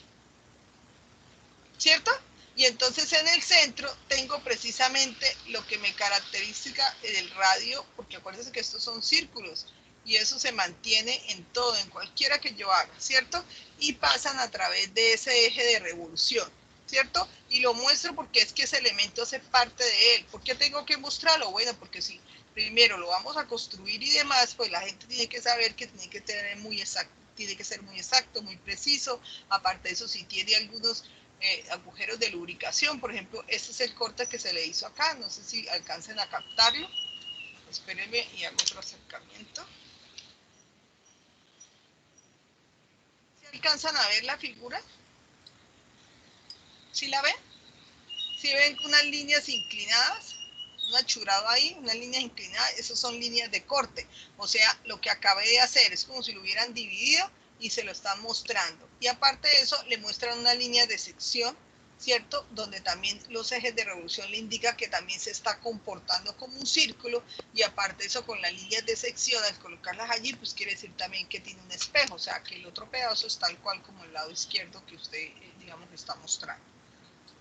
¿cierto? Y entonces en el centro tengo precisamente lo que me caracteriza del radio, porque acuérdense que estos son círculos, y eso se mantiene en todo, en cualquiera que yo haga, ¿cierto? Y pasan a través de ese eje de revolución, ¿cierto? Y lo muestro porque es que ese elemento hace parte de él. ¿Por qué tengo que mostrarlo? Bueno, porque si primero lo vamos a construir y demás, pues la gente tiene que saber que tiene que tener muy exacto, tiene que ser muy exacto, muy preciso. Aparte de eso, si tiene algunos agujeros de lubricación, por ejemplo, este es el corte que se le hizo acá, no sé si alcancen a captarlo. Espérenme y hago otro acercamiento. ¿Sí alcanzan a ver la figura? ¿Sí la ven? ¿Sí ven unas líneas inclinadas? Un achurado ahí, unas líneas inclinadas, esas son líneas de corte. O sea, lo que acabé de hacer es como si lo hubieran dividido y se lo están mostrando. Y aparte de eso, le muestran una línea de sección, ¿cierto? Donde también los ejes de revolución le indican que también se está comportando como un círculo. Y aparte de eso, con las líneas de sección, al colocarlas allí, pues quiere decir también que tiene un espejo. O sea, que el otro pedazo es tal cual como el lado izquierdo que usted, digamos, está mostrando.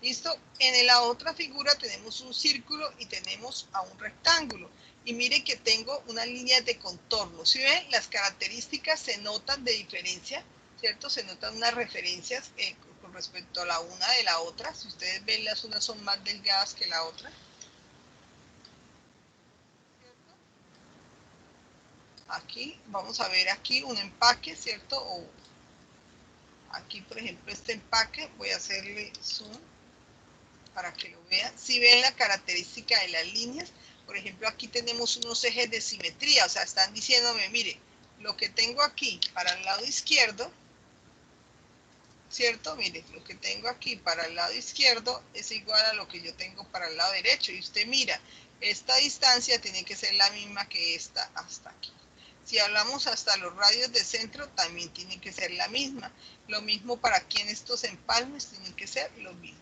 ¿Listo? En la otra figura tenemos un círculo y tenemos a un rectángulo. Y miren que tengo una línea de contorno. ¿Sí ven? Las características se notan de diferencia, ¿cierto? Se notan unas referencias con respecto a la una de la otra. Si ustedes ven, las unas son más delgadas que la otra. ¿Cierto? Aquí, vamos a ver aquí un empaque, ¿cierto? O aquí, por ejemplo, este empaque, voy a hacerle zoom para que lo vean. Si ven la característica de las líneas, por ejemplo, aquí tenemos unos ejes de simetría, o sea, están diciéndome, mire, lo que tengo aquí para el lado izquierdo, ¿cierto? Mire, lo que tengo aquí para el lado izquierdo es igual a lo que yo tengo para el lado derecho. Y usted mira, esta distancia tiene que ser la misma que esta hasta aquí. Si hablamos hasta los radios de centro, también tiene que ser la misma. Lo mismo para aquí en estos empalmes, tienen que ser lo mismo,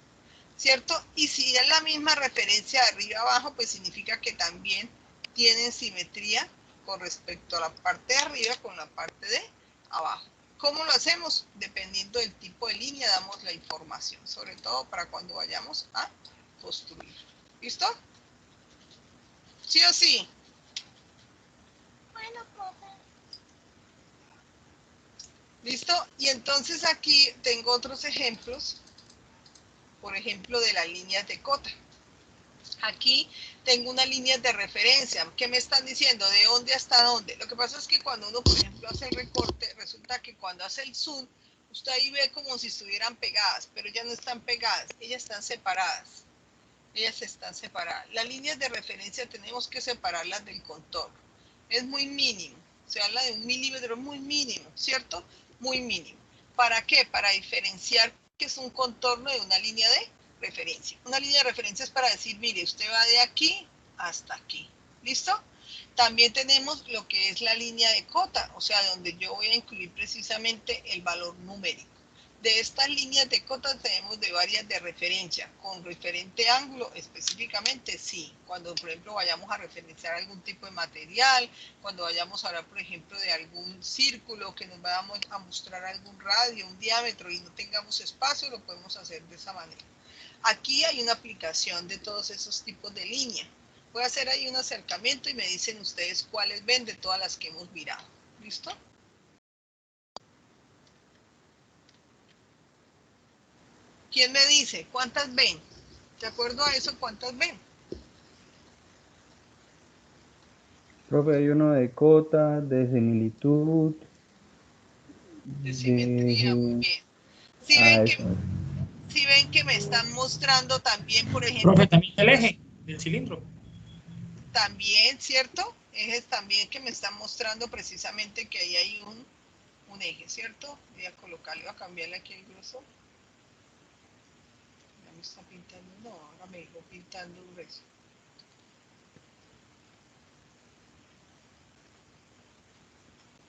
¿cierto? Y si es la misma referencia de arriba abajo, pues significa que también tienen simetría con respecto a la parte de arriba con la parte de abajo. ¿Cómo lo hacemos? Dependiendo del tipo de línea damos la información, sobre todo para cuando vayamos a construir. ¿Listo? ¿Sí o sí? Bueno, profe. ¿Listo? Y entonces aquí tengo otros ejemplos, por ejemplo, de las líneas de cota. Aquí tengo una línea de referencia. ¿Qué me están diciendo? ¿De dónde hasta dónde? Lo que pasa es que cuando uno, por ejemplo, hace el recorte, resulta que cuando hace el zoom, usted ahí ve como si estuvieran pegadas, pero ya no están pegadas, ellas están separadas. Ellas están separadas. Las líneas de referencia tenemos que separarlas del contorno. Es muy mínimo. Se habla de 1 milímetro muy mínimo, ¿cierto? Muy mínimo. ¿Para qué? Para diferenciar que es un contorno de una línea de referencia. Una línea de referencia es para decir, mire, usted va de aquí hasta aquí. ¿Listo? También tenemos lo que es la línea de cota, o sea, donde yo voy a incluir precisamente el valor numérico. De estas líneas de cotas tenemos de varias de referencia, con referente ángulo específicamente, sí. Cuando, por ejemplo, vayamos a referenciar algún tipo de material, cuando vayamos a hablar, por ejemplo, de algún círculo que nos vayamos a mostrar algún radio, un diámetro y no tengamos espacio, lo podemos hacer de esa manera. Aquí hay una aplicación de todos esos tipos de línea. Voy a hacer ahí un acercamiento y me dicen ustedes cuáles ven de todas las que hemos mirado. ¿Listo? ¿Quién me dice? ¿Cuántas ven? De acuerdo a eso, ¿cuántas ven? Profe, hay uno de cota, de similitud, De simetría, muy de... bien. Si Ah, ven eso. que me están mostrando también, por ejemplo, Profe, también el eje del cilindro. también, ¿cierto? Ejes también que me están mostrando precisamente que ahí hay un eje, ¿cierto? Voy a colocarle, voy a cambiarle aquí el grosor. Ya me está pintando, no, ahora me dijo pintando grueso.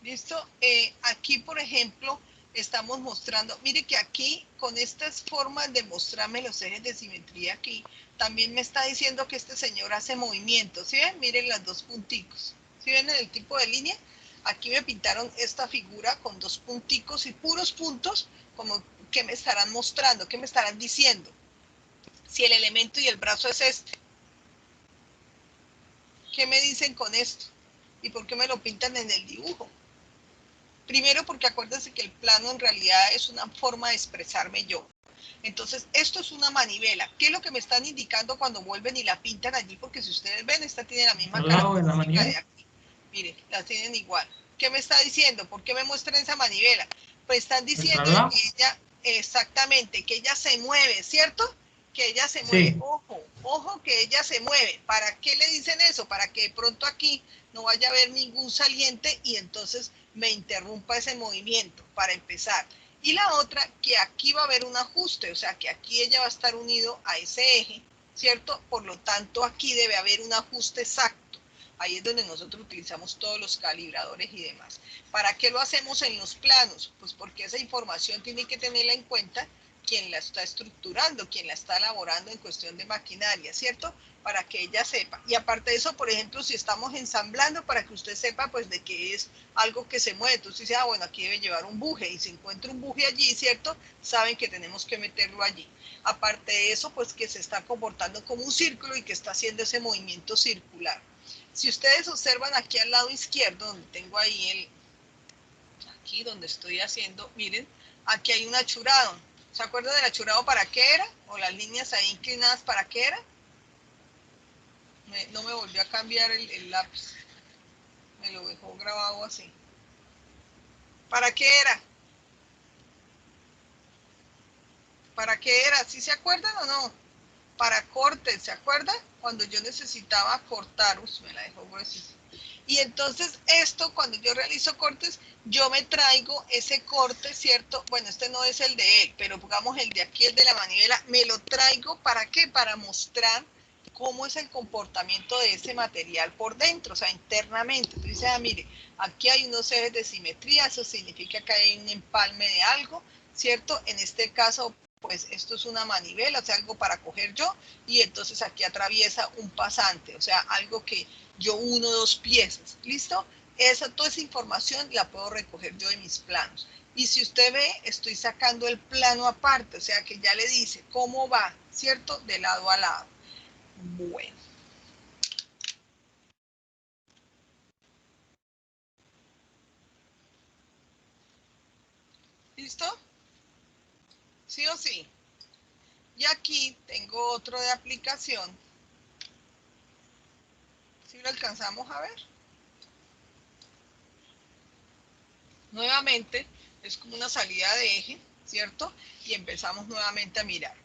¿Listo? Aquí, por ejemplo, estamos mostrando, mire que aquí, con estas formas de mostrarme los ejes de simetría aquí, también me está diciendo que este señor hace movimientos, ¿sí ven? Miren las dos punticos, ¿sí ven el tipo de línea? Aquí me pintaron esta figura con dos punticos y puros puntos, como que me estarán mostrando, que me estarán diciendo si el elemento y el brazo es este. ¿Qué me dicen con esto? ¿Y por qué me lo pintan en el dibujo? Primero porque acuérdense que el plano en realidad es una forma de expresarme yo. Entonces, esto es una manivela. ¿Qué es lo que me están indicando cuando vuelven y la pintan allí? Porque si ustedes ven, esta tiene la misma característica de aquí. Mire, la tienen igual. ¿Qué me está diciendo? ¿Por qué me muestran esa manivela? Pues están diciendo que ella, exactamente, que ella se mueve, ¿cierto? Que ella se mueve. Sí. Ojo, ojo que ella se mueve. ¿Para qué le dicen eso? Para que de pronto aquí no vaya a haber ningún saliente y entonces me interrumpa ese movimiento, para empezar. Y la otra, que aquí va a haber un ajuste, o sea, que aquí ella va a estar unido a ese eje, ¿cierto? Por lo tanto, aquí debe haber un ajuste exacto. Ahí es donde nosotros utilizamos todos los calibradores y demás. ¿Para qué lo hacemos en los planos? Pues porque esa información tiene que tenerla en cuenta quien la está estructurando, quien la está elaborando en cuestión de maquinaria, ¿cierto? Para que ella sepa. Y aparte de eso, por ejemplo, si estamos ensamblando, para que usted sepa, pues, de que es algo que se mueve. Entonces dice, bueno, aquí debe llevar un buje, y si encuentra un buje allí, ¿cierto? Saben que tenemos que meterlo allí. Aparte de eso, pues, que se está comportando como un círculo y que está haciendo ese movimiento circular. Si ustedes observan aquí al lado izquierdo, donde tengo ahí aquí donde estoy haciendo, miren, aquí hay un achurado. ¿Se acuerdan del achurado para qué era? O las líneas ahí inclinadas para qué era. No me volvió a cambiar el lápiz. Me lo dejó grabado así. ¿Para qué era? ¿Para qué era? ¿Sí se acuerdan o no? Para cortes, ¿se acuerdan? Cuando yo necesitaba cortar, me la dejó gruesísima. Y entonces esto, cuando yo realizo cortes, yo me traigo ese corte, ¿cierto? Bueno, este no es el de él, pero pongamos el de aquí, el de la manivela, me lo traigo, ¿para qué? Para mostrar cómo es el comportamiento de ese material por dentro, o sea, internamente. Entonces, mire, aquí hay unos ejes de simetría, eso significa que hay un empalme de algo, ¿cierto? En este caso, pues esto es una manivela, o sea, algo para coger yo, y entonces aquí atraviesa un pasante, o sea, algo que yo uno dos piezas, ¿listo? Toda esa información la puedo recoger yo de mis planos. Y si usted ve, estoy sacando el plano aparte, o sea, que ya le dice cómo va, ¿cierto? De lado a lado. Bueno. ¿Listo? ¿Sí o sí? Y aquí tengo otro de aplicación. ¿Sí lo alcanzamos a ver? Nuevamente, es como una salida de eje, ¿cierto? Y empezamos nuevamente a mirar.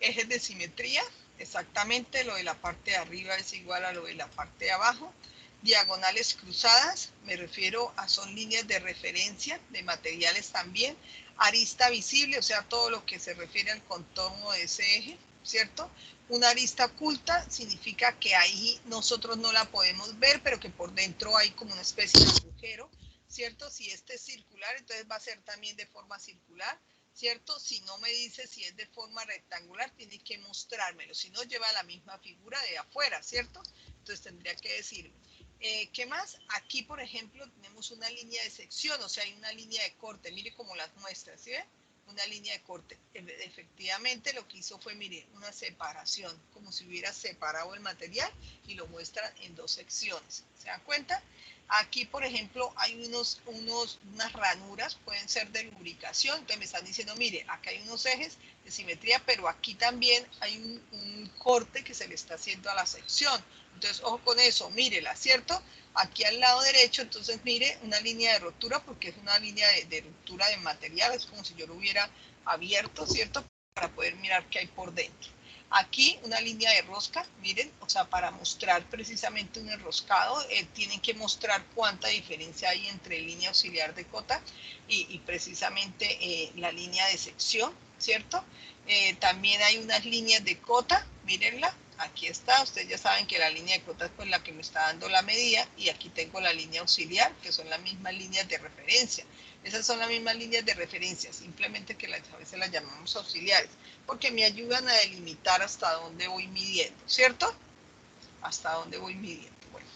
Ejes de simetría, exactamente lo de la parte de arriba es igual a lo de la parte de abajo. Diagonales cruzadas, me refiero a son líneas de referencia de materiales también. Arista visible, o sea, todo lo que se refiere al contorno de ese eje, ¿cierto? Una arista oculta significa que ahí nosotros no la podemos ver, pero que por dentro hay como una especie de agujero, ¿cierto? Si este es circular, entonces va a ser también de forma circular, ¿cierto? Si no me dice si es de forma rectangular, tiene que mostrármelo, si no lleva la misma figura de afuera, ¿cierto? Entonces tendría que decirme. ¿Qué más? Aquí, por ejemplo, tenemos una línea de sección, o sea, hay una línea de corte, mire cómo las muestra, ¿sí ven? Una línea de corte. Efectivamente, lo que hizo fue, mire, una separación, como si hubiera separado el material y lo muestran en dos secciones. ¿Se dan cuenta? Aquí, por ejemplo, hay unas ranuras, pueden ser de lubricación, entonces me están diciendo, mire, acá hay unos ejes de simetría, pero aquí también hay un corte que se le está haciendo a la sección. Entonces, ojo con eso, mírela, ¿cierto? Aquí al lado derecho, entonces mire una línea de rotura, porque es una línea de ruptura de material, es como si yo lo hubiera abierto, ¿cierto? Para poder mirar qué hay por dentro. Aquí una línea de rosca, miren, o sea, para mostrar precisamente un enroscado, tienen que mostrar cuánta diferencia hay entre línea auxiliar de cota y precisamente la línea de sección, ¿cierto? También hay unas líneas de cota, mírenla, aquí está, ustedes ya saben que la línea de cota es pues la que me está dando la medida, y aquí tengo la línea auxiliar, que son las mismas líneas de referencia. Esas son las mismas líneas de referencia, simplemente que a veces las llamamos auxiliares, porque me ayudan a delimitar hasta dónde voy midiendo, ¿cierto? Hasta dónde voy midiendo. Bueno.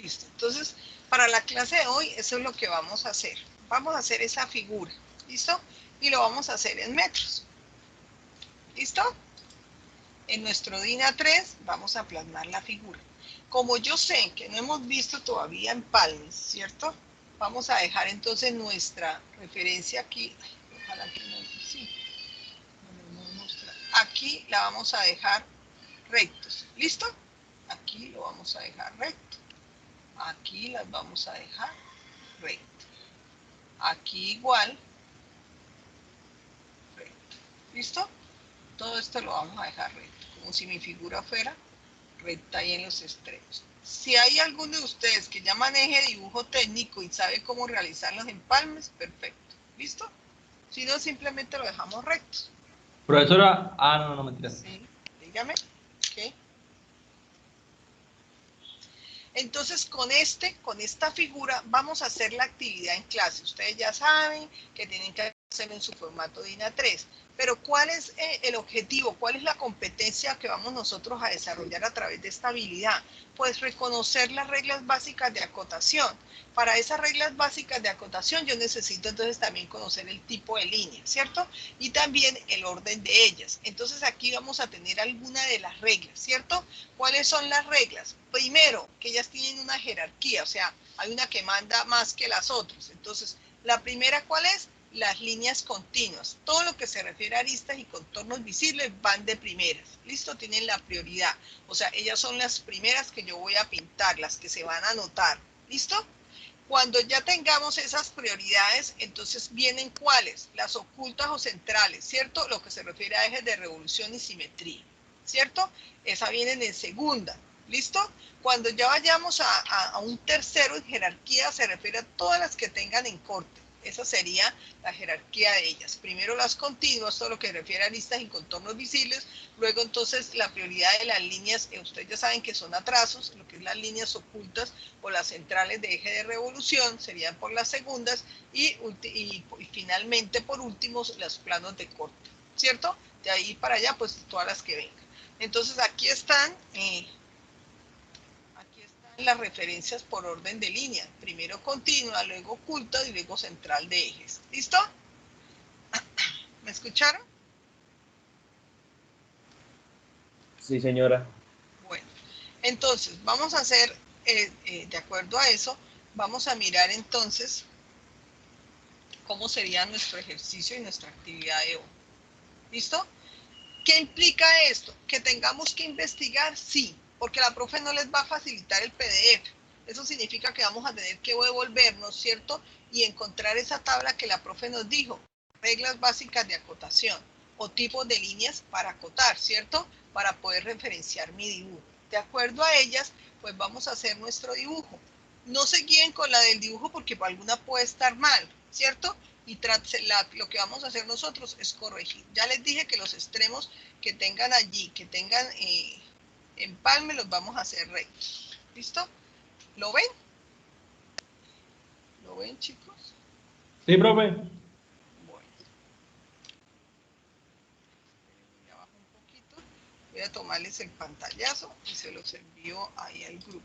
Listo. Entonces, para la clase de hoy, eso es lo que vamos a hacer. Vamos a hacer esa figura. ¿Listo? Y lo vamos a hacer en metros. ¿Listo? En nuestro DIN A3 vamos a plasmar la figura. Como yo sé que no hemos visto todavía empalmes, ¿cierto? Vamos a dejar entonces nuestra referencia aquí. Ojalá que no, sí. Aquí la vamos a dejar rectos. ¿Listo? Aquí lo vamos a dejar recto. Aquí las vamos a dejar recto. Aquí igual. Recto. ¿Listo? Todo esto lo vamos a dejar recto. Como si mi figura fuera recta ahí en los extremos. Si hay alguno de ustedes que ya maneje dibujo técnico y sabe cómo realizar los empalmes, perfecto. ¿Listo? Si no, simplemente lo dejamos rectos. Profesora, no, mentira. Sí, dígame. ¿Qué? Entonces, con esta figura, vamos a hacer la actividad en clase. Ustedes ya saben que tienen que hacerlo en su formato DIN A3. Pero, ¿cuál es el objetivo? ¿Cuál es la competencia que vamos nosotros a desarrollar a través de esta habilidad? Pues reconocer las reglas básicas de acotación. Para esas reglas básicas de acotación, yo necesito entonces también conocer el tipo de línea, ¿cierto? Y también el orden de ellas. Entonces, aquí vamos a tener alguna de las reglas, ¿cierto? ¿Cuáles son las reglas? Primero, que ellas tienen una jerarquía, o sea, hay una que manda más que las otras. Entonces, la primera, ¿cuál es? Las líneas continuas. Todo lo que se refiere a aristas y contornos visibles van de primeras. ¿Listo? Tienen la prioridad. O sea, ellas son las primeras que yo voy a pintar, las que se van a anotar. ¿Listo? Cuando ya tengamos esas prioridades, entonces vienen ¿cuáles? Las ocultas o centrales, ¿cierto? Lo que se refiere a ejes de revolución y simetría, ¿cierto? Esa viene en segunda. ¿Listo? Cuando ya vayamos a un tercero en jerarquía, se refiere a todas las que tengan en corte. Esa sería la jerarquía de ellas. Primero las continuas, todo lo que se refiere a aristas y contornos visibles. Luego entonces la prioridad de las líneas, ustedes ya saben que son atrasos, lo que es las líneas ocultas o las centrales de eje de revolución, serían por las segundas. Y finalmente, por último, los planos de corte. ¿Cierto? De ahí para allá, pues todas las que vengan. Entonces aquí están las referencias por orden de línea. Primero continua, luego oculta y luego central de ejes. ¿Listo? ¿Me escucharon? Sí, señora. Bueno, entonces vamos a hacer, de acuerdo a eso, vamos a mirar entonces cómo sería nuestro ejercicio y nuestra actividad de hoy. ¿Listo? ¿Qué implica esto? ¿Que tengamos que investigar? Sí, porque la profe no les va a facilitar el PDF. Eso significa que vamos a tener que devolvernos, ¿cierto? Y encontrar esa tabla que la profe nos dijo. Reglas básicas de acotación o tipos de líneas para acotar, ¿cierto? Para poder referenciar mi dibujo. De acuerdo a ellas, pues vamos a hacer nuestro dibujo. No se guíen con la del dibujo porque por alguna puede estar mal, ¿cierto? Y lo que vamos a hacer nosotros es corregir. Ya les dije que los extremos que tengan allí, que tengan empalme, los vamos a hacer rectos. ¿Listo? ¿Lo ven? ¿Lo ven, chicos? Sí, profe. Bueno. Voy a bajar un poquito. Voy a tomarles el pantallazo y se los envío ahí al grupo.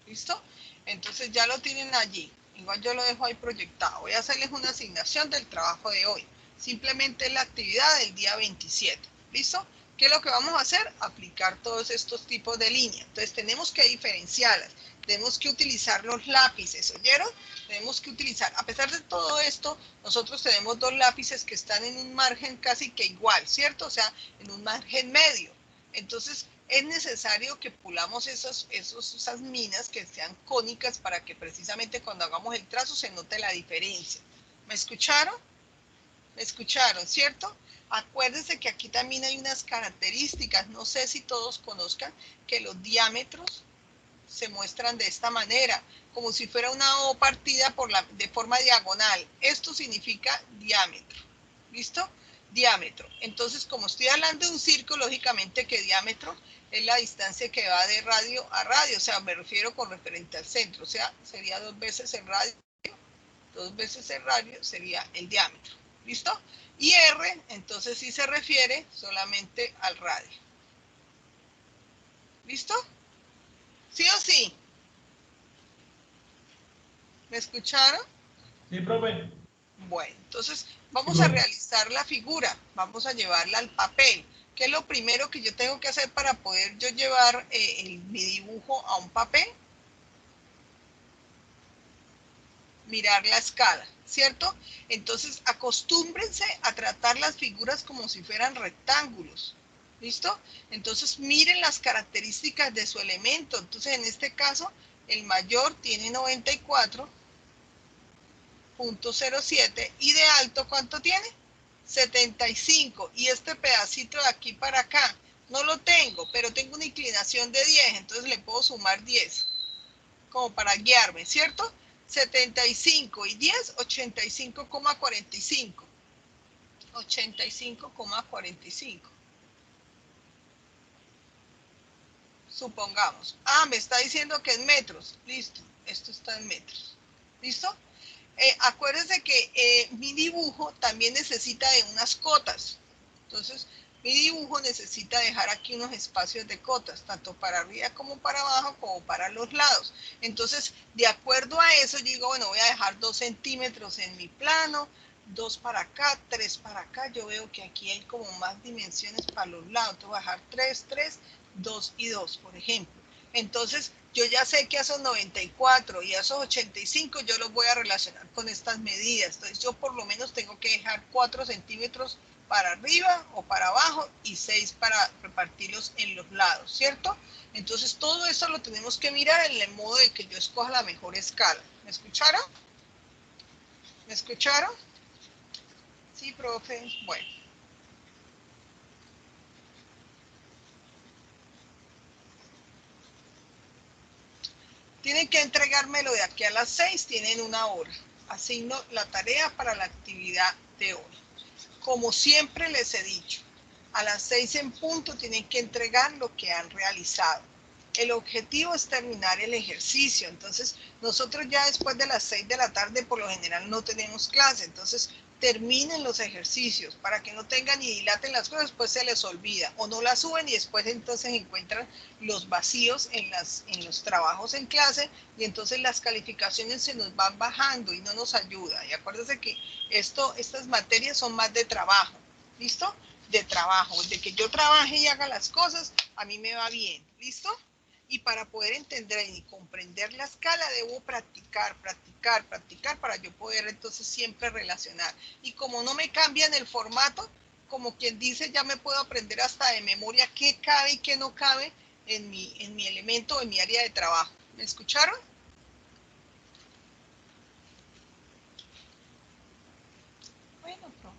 ¿Listo? Entonces ya lo tienen allí. Igual yo lo dejo ahí proyectado. Voy a hacerles una asignación del trabajo de hoy. Simplemente la actividad del día 27. ¿Listo? ¿Qué es lo que vamos a hacer? Aplicar todos estos tipos de líneas. Entonces tenemos que diferenciarlas. Tenemos que utilizar los lápices. ¿Oyeron? Tenemos que utilizar. A pesar de todo esto, nosotros tenemos dos lápices que están en un margen casi que igual, ¿cierto? O sea, en un margen medio. Entonces, es necesario que pulamos esas minas que sean cónicas para que precisamente cuando hagamos el trazo se note la diferencia. ¿Me escucharon? ¿Me escucharon, cierto? Acuérdense que aquí también hay unas características, no sé si todos conozcan, que los diámetros se muestran de esta manera, como si fuera una O partida de forma diagonal. Esto significa diámetro. ¿Listo? Diámetro. Entonces, como estoy hablando de un círculo, lógicamente que diámetro es la distancia que va de radio a radio, o sea, me refiero con referente al centro, o sea, sería 2 veces el radio, 2 veces el radio sería el diámetro, ¿listo? Y R, entonces sí se refiere solamente al radio. ¿Listo? ¿Sí o sí? ¿Me escucharon? Sí, profe. Bueno, entonces vamos a realizar la figura, vamos a llevarla al papel. ¿Qué es lo primero que yo tengo que hacer para poder yo llevar mi dibujo a un papel? Mirar la escala, ¿cierto? Entonces acostúmbrense a tratar las figuras como si fueran rectángulos, ¿listo? Entonces miren las características de su elemento. Entonces en este caso el mayor tiene 94.07 y de alto ¿cuánto tiene? 75. Y este pedacito de aquí para acá no lo tengo, pero tengo una inclinación de 10, entonces le puedo sumar 10 como para guiarme, ¿cierto? 75 y 10, 85,45. 85,45. Supongamos. Me está diciendo que en metros. Listo, esto está en metros. ¿Listo? Acuérdense que mi dibujo también necesita de unas cotas. Entonces, mi dibujo necesita dejar aquí unos espacios de cotas, tanto para arriba como para abajo, como para los lados. Entonces, de acuerdo a eso, yo digo, bueno, voy a dejar 2 centímetros en mi plano, 2 para acá, 3 para acá. Yo veo que aquí hay como más dimensiones para los lados. Entonces, voy a dejar 3, 3, 2 y 2, por ejemplo. Entonces, yo ya sé que a esos 94 y a esos 85 yo los voy a relacionar con estas medidas. Entonces, yo por lo menos tengo que dejar 4 centímetros para arriba o para abajo y 6 para repartirlos en los lados, ¿cierto? Entonces, todo eso lo tenemos que mirar en el modo de que yo escoja la mejor escala. ¿Me escucharon? ¿Me escucharon? Sí, profe. Bueno. Tienen que entregármelo de aquí a las 6, tienen 1 hora. Asigno la tarea para la actividad de hoy. Como siempre les he dicho, a las 6 en punto tienen que entregar lo que han realizado. El objetivo es terminar el ejercicio. Entonces, nosotros ya después de las 6 de la tarde por lo general no tenemos clase. Entonces, terminen los ejercicios para que no tengan y dilaten las cosas, después se les olvida o no las suben y después entonces encuentran los vacíos en los trabajos en clase y entonces las calificaciones se nos van bajando y no nos ayuda. Y acuérdense que estas materias son más de trabajo, ¿listo? De trabajo, de que yo trabaje y haga las cosas, a mí me va bien, ¿listo? Y para poder entender y comprender la escala debo practicar para yo poder entonces siempre relacionar. Y como no me cambian el formato, como quien dice, ya me puedo aprender hasta de memoria qué cabe y qué no cabe en mi elemento, en mi área de trabajo. ¿Me escucharon? Bueno, profe.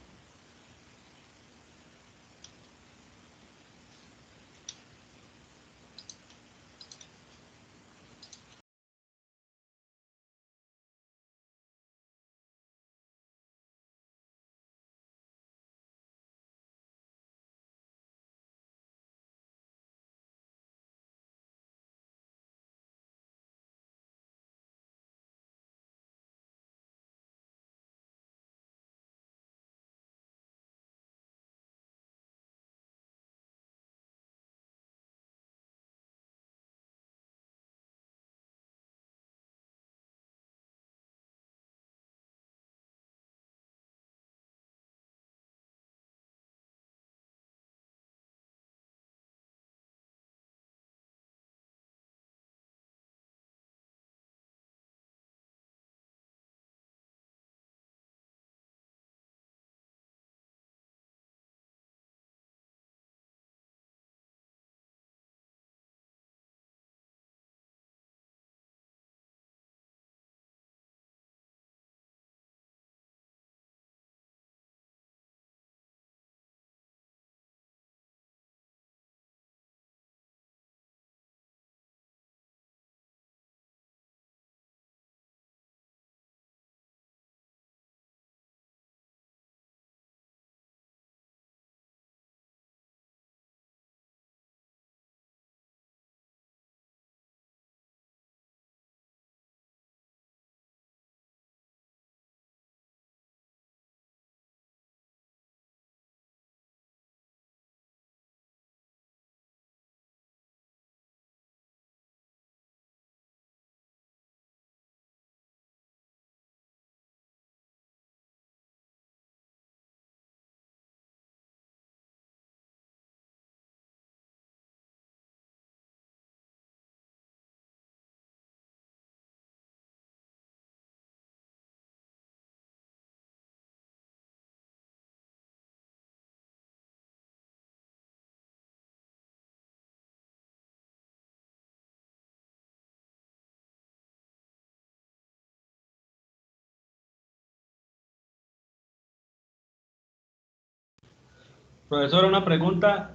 Profesora, una pregunta.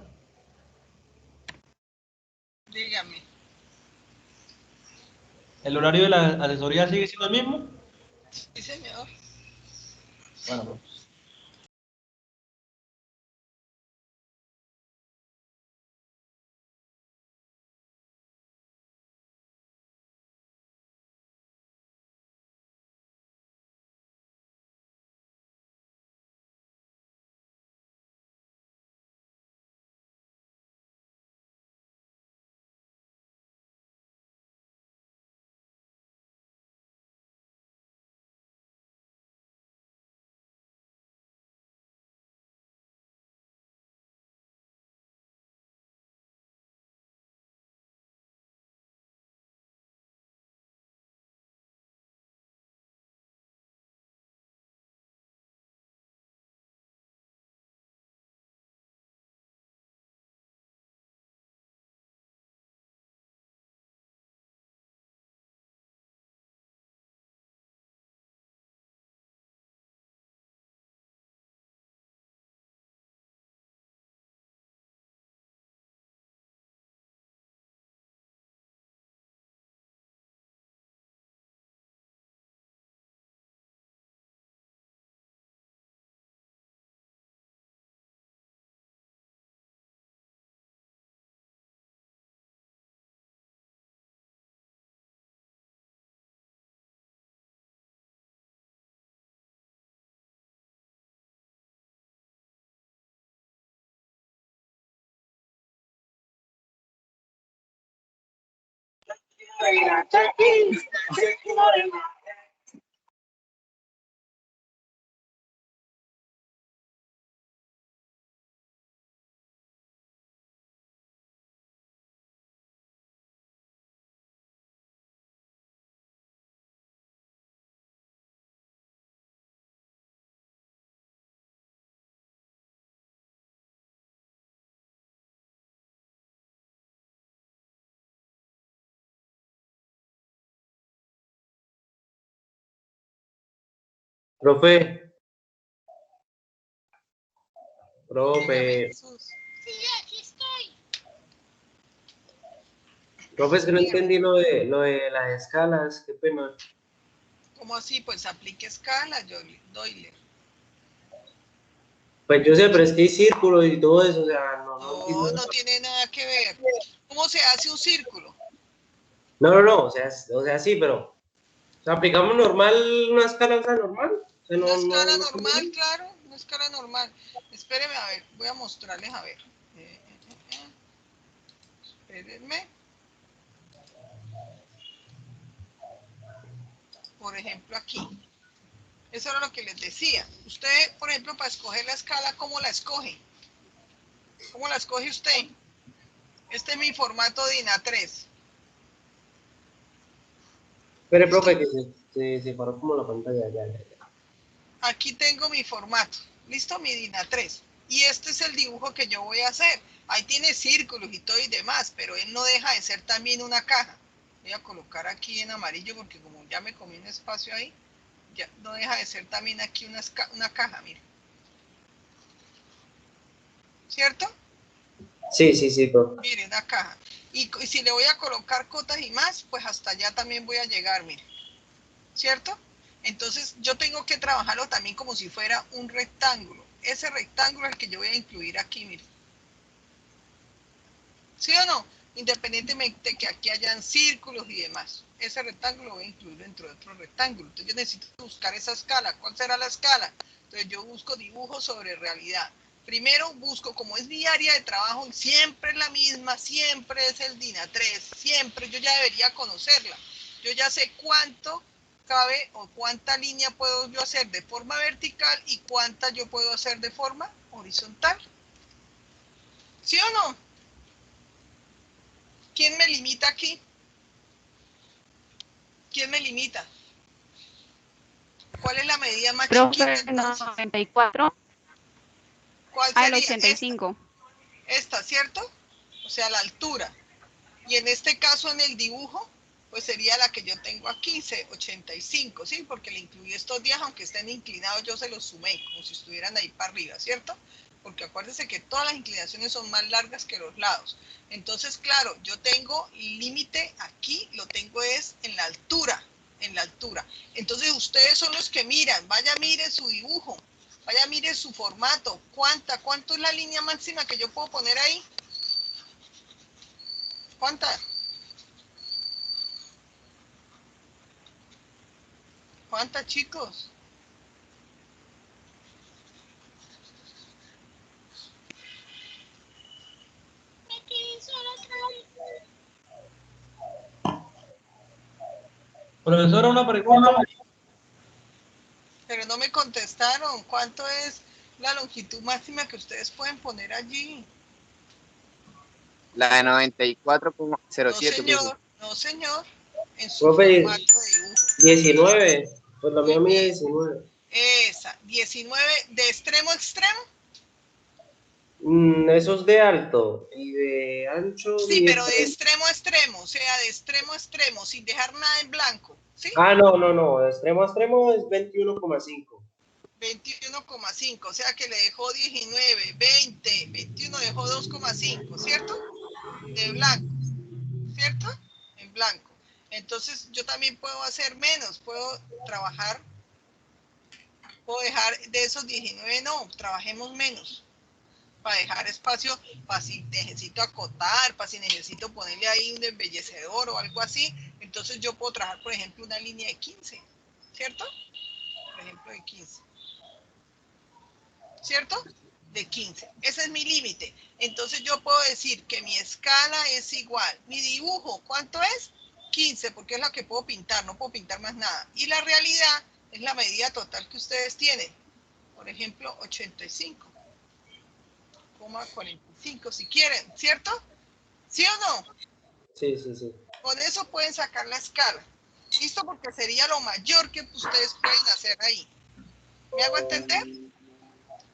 Dígame. ¿El horario de la asesoría sigue siendo el mismo? Sí, señor. Bueno, pues. Profe, Dígame, profe, Jesús. Sí, aquí estoy. profe, es que no Dígame. entendí lo de las escalas, qué pena. ¿Cómo así? Pues aplique escala, Doyle. Pues yo sé, pero es que hay círculos y todo eso, o sea, no No, entiendo. no tiene nada que ver. ¿Cómo se hace un círculo? No, o sea, sí, pero, o sea, aplicamos normal, una escala, o sea, normal, o sea, Una no, escala no, no, normal, claro, una escala normal. Espéreme, a ver, voy a mostrarles, a ver. Espérenme. Por ejemplo, aquí. Eso era lo que les decía. Usted, por ejemplo, para escoger la escala, ¿cómo la escoge? ¿Cómo la escoge usted? Este es mi formato DIN A3. espere, profe, ¿Listo? que se paró como la pantalla, ya. Aquí tengo mi formato. ¿Listo? Mi DIN A3. Y este es el dibujo que yo voy a hacer. Ahí tiene círculos y todo y demás, pero él no deja de ser también una caja. Voy a colocar aquí en amarillo porque como ya me comí un espacio ahí, ya no deja de ser también aquí una caja, mire. ¿Cierto? Sí, profe. Mire, una caja. Y si le voy a colocar cotas y más, pues hasta allá también voy a llegar, mire. ¿Cierto? Entonces yo tengo que trabajarlo también como si fuera un rectángulo. Ese rectángulo es el que yo voy a incluir aquí, mire. ¿Sí o no? Independientemente de que aquí hayan círculos y demás. Ese rectángulo lo voy a incluir dentro de otro rectángulo. Entonces yo necesito buscar esa escala. ¿Cuál será la escala? Entonces yo busco dibujo sobre realidad. Primero busco, como es mi área de trabajo, siempre es la misma, siempre es el DIN A3, siempre, yo ya debería conocerla. Yo ya sé cuánto cabe o cuánta línea puedo yo hacer de forma vertical y cuánta yo puedo hacer de forma horizontal. ¿Sí o no? ¿Quién me limita aquí? ¿Quién me limita? ¿Cuál es la medida más chiquita Profe, entonces? 94 ¿Cuál al sería? Esta, 85. esta, ¿cierto? O sea, la altura. Y en este caso, en el dibujo, pues sería la que yo tengo aquí, 85, ¿sí? Porque le incluí estos días, aunque estén inclinados, yo se los sumé, como si estuvieran ahí para arriba, ¿cierto? porque acuérdense que todas las inclinaciones son más largas que los lados. Entonces, claro, yo tengo límite aquí, lo tengo es en la altura, en la altura. Entonces, ustedes son los que miran, vaya, mire su dibujo, vaya, mire su formato, ¿cuánto es la línea máxima que yo puedo poner ahí? ¿Cuánta? ¿Cuántas, chicos? Profesora, una pregunta. Pero no me contestaron. ¿Cuánto es la longitud máxima que ustedes pueden poner allí? La de No, 94,07. señor. No, señor. En su Profe, formato de dibujo. 19. Pues la mía Muy mide bien. 19. Esa. 19 de extremo a extremo. Eso es de alto y de ancho Sí, mide pero de 30. extremo a extremo. O sea, de extremo a extremo, sin dejar nada en blanco. ¿Sí? Ah, no. De extremo a extremo es 21,5. 21,5. O sea que le dejó 19, 20, 21, dejó 2,5. ¿Cierto? De blanco. ¿Cierto? En blanco. Entonces yo también puedo hacer menos, puedo trabajar, puedo dejar de esos 19, no, trabajemos menos, para dejar espacio, para si necesito acotar, para si necesito ponerle ahí un embellecedor o algo así, entonces yo puedo trabajar, por ejemplo, una línea de 15, ¿cierto? Por ejemplo, de 15. ¿Cierto? De 15. Ese es mi límite. Entonces yo puedo decir que mi escala es igual. Mi dibujo, ¿cuánto es? 15, porque es la que puedo pintar, no puedo pintar más nada. Y la realidad es la medida total que ustedes tienen. Por ejemplo, 85,45 si quieren, ¿cierto? ¿Sí o no? Sí. Con eso pueden sacar la escala. ¿Listo? Porque sería lo mayor que ustedes pueden hacer ahí. ¿Me hago entender?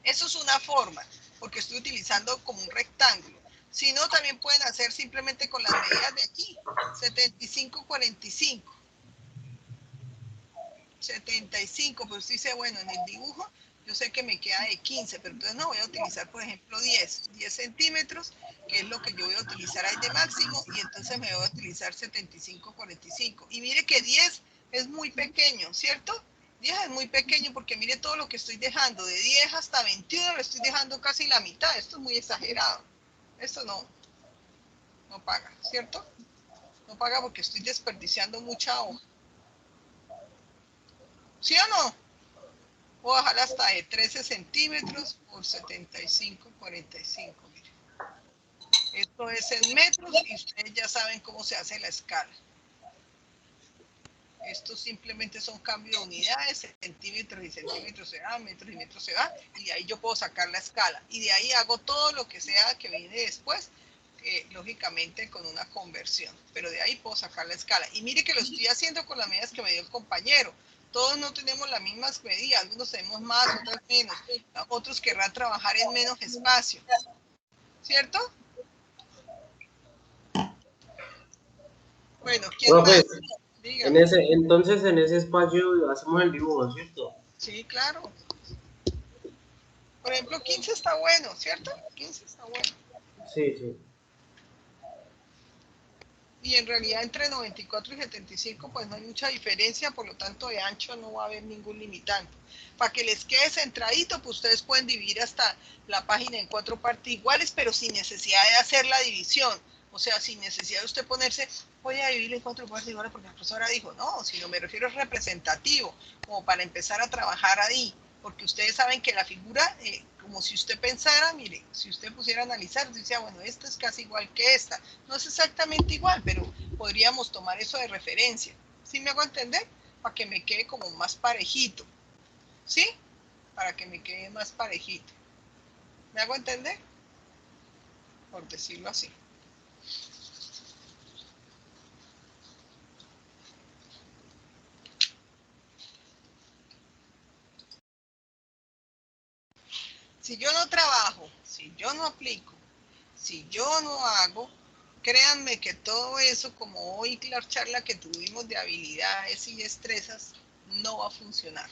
Eso es una forma, porque estoy utilizando como un rectángulo. Si no, también pueden hacer simplemente con las medidas de aquí. 75,45. 75, pero usted dice, bueno, en el dibujo yo sé que me queda de 15, pero entonces no voy a utilizar, por ejemplo, 10 centímetros, que es lo que yo voy a utilizar ahí de máximo, y entonces me voy a utilizar 75,45. Y mire que 10 es muy pequeño, ¿cierto? 10 es muy pequeño porque mire todo lo que estoy dejando, de 10 hasta 21 le estoy dejando casi la mitad, esto es muy exagerado. Esto no paga, ¿cierto? No paga porque estoy desperdiciando mucha hoja. ¿Sí o no? Voy a bajar hasta de 13 centímetros por 75,45. Mire. Esto es en metros y ustedes ya saben cómo se hace la escala. Esto simplemente son cambios de unidades, centímetros y centímetros se va, metros y metros se va, y de ahí yo puedo sacar la escala. Y de ahí hago todo lo que sea que viene después, lógicamente con una conversión. Pero de ahí puedo sacar la escala. Y mire que lo estoy haciendo con las medidas que me dio el compañero. Todos no tenemos las mismas medidas, algunos tenemos más, otros menos. Otros querrán trabajar en menos espacio. ¿Cierto? Bueno, ¿quién Profe, más? Dígame. entonces en ese espacio hacemos el dibujo, ¿cierto? Sí, claro. Por ejemplo, 15 está bueno, ¿cierto? 15 está bueno. Sí. Y en realidad entre 94 y 75 pues no hay mucha diferencia, por lo tanto de ancho no va a haber ningún limitante. Para que les quede centradito, pues ustedes pueden dividir hasta la página en 4 partes iguales, pero sin necesidad de hacer la división. O sea, sin necesidad de usted ponerse, voy a dividir en 4 partes iguales porque la profesora dijo, no, sino me refiero a representativo, como para empezar a trabajar ahí. Porque ustedes saben que la figura, como si usted pensara, mire, si usted pusiera a analizar, dice, bueno, esta es casi igual que esta. No es exactamente igual, pero podríamos tomar eso de referencia. ¿Sí me hago entender? Para que me quede como más parejito. ¿Sí? Para que me quede más parejito. ¿Me hago entender? Por decirlo así. Si yo no trabajo, si yo no aplico, si yo no hago, créanme que todo eso, como hoy la charla que tuvimos de habilidades y destrezas, no va a funcionar.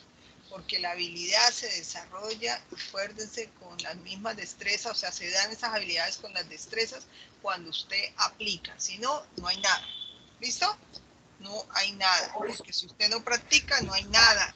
porque la habilidad se desarrolla, acuérdense, con las mismas destrezas, o sea, se dan esas habilidades con las destrezas cuando usted aplica, si no, no hay nada. ¿Listo? No hay nada, porque si usted no practica, no hay nada.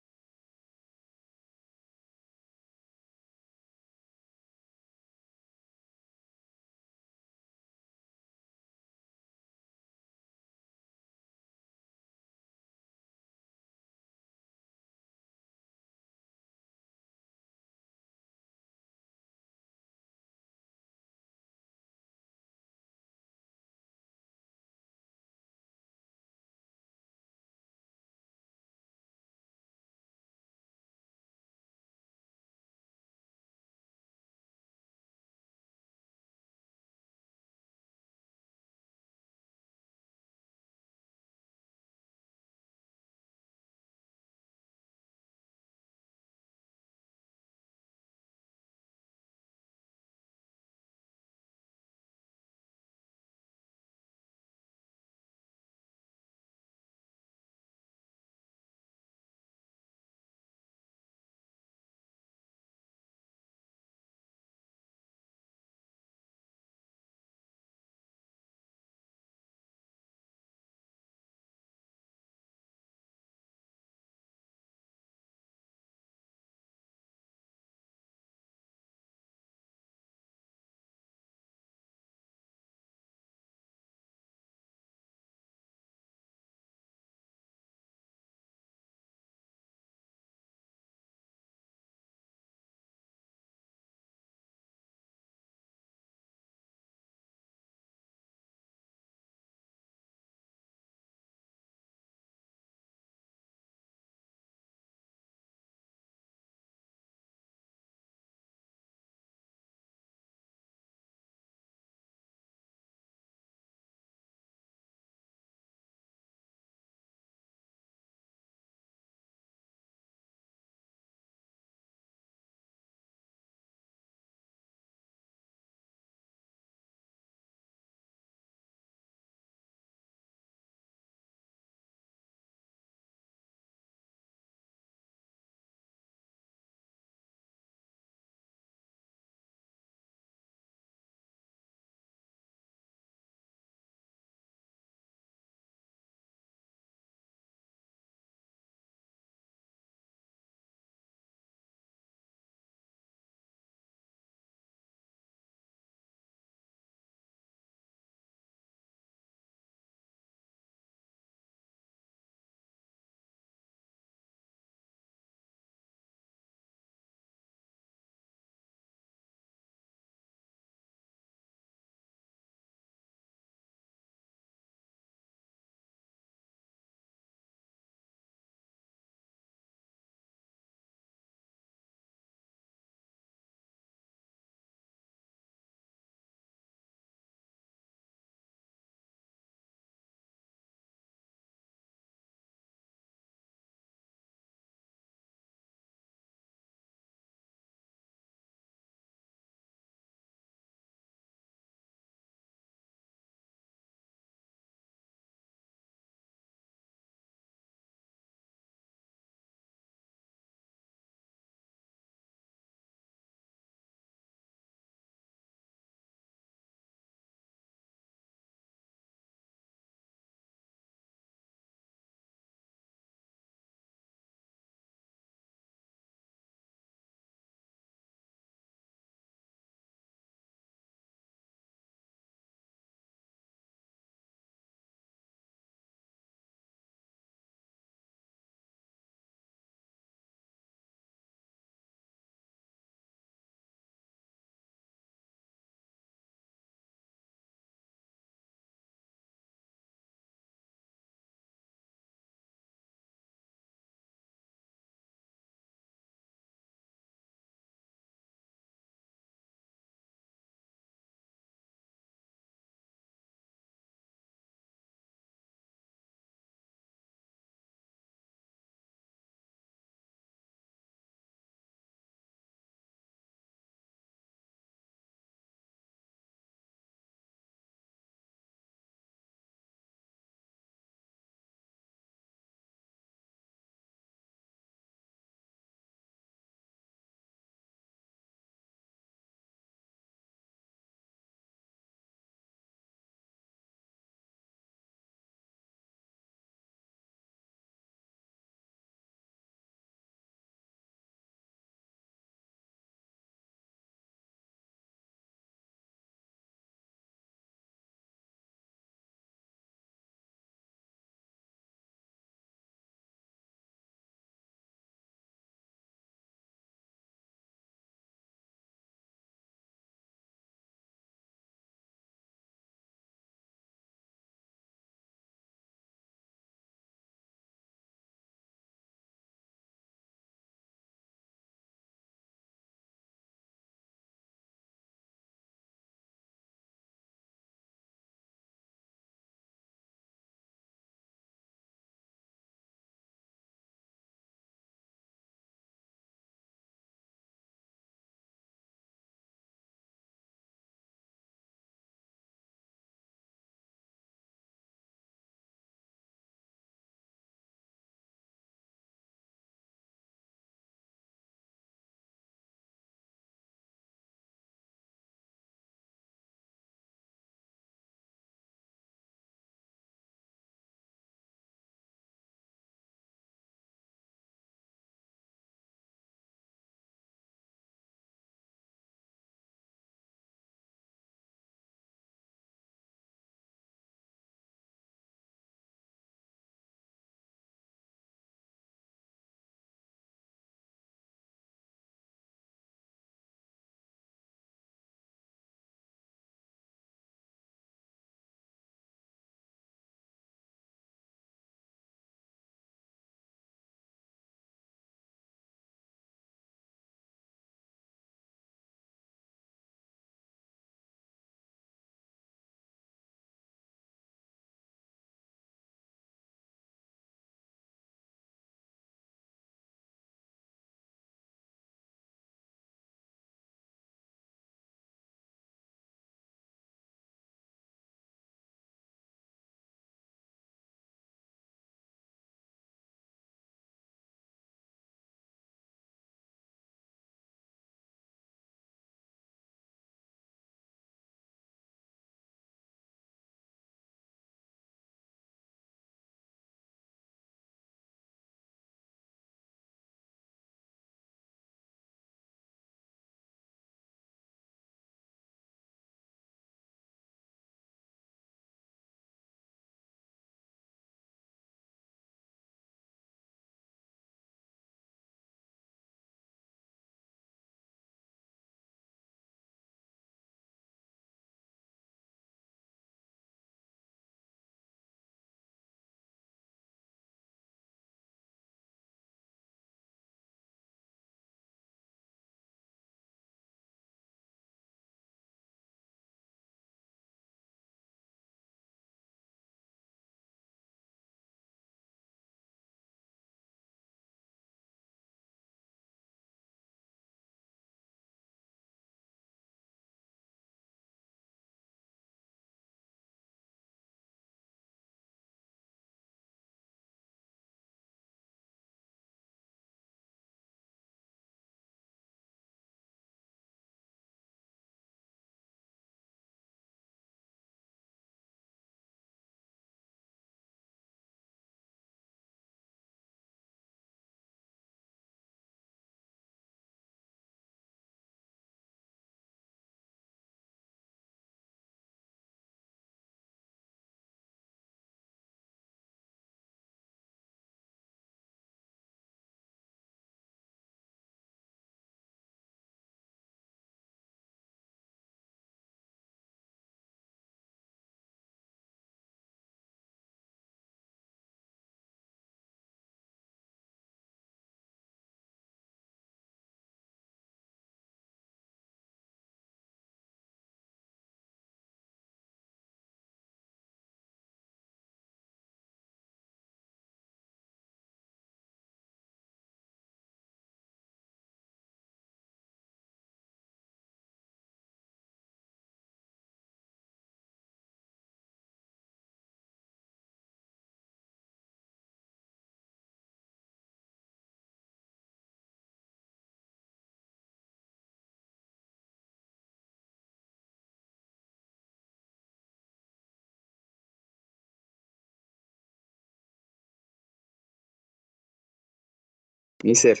Mister.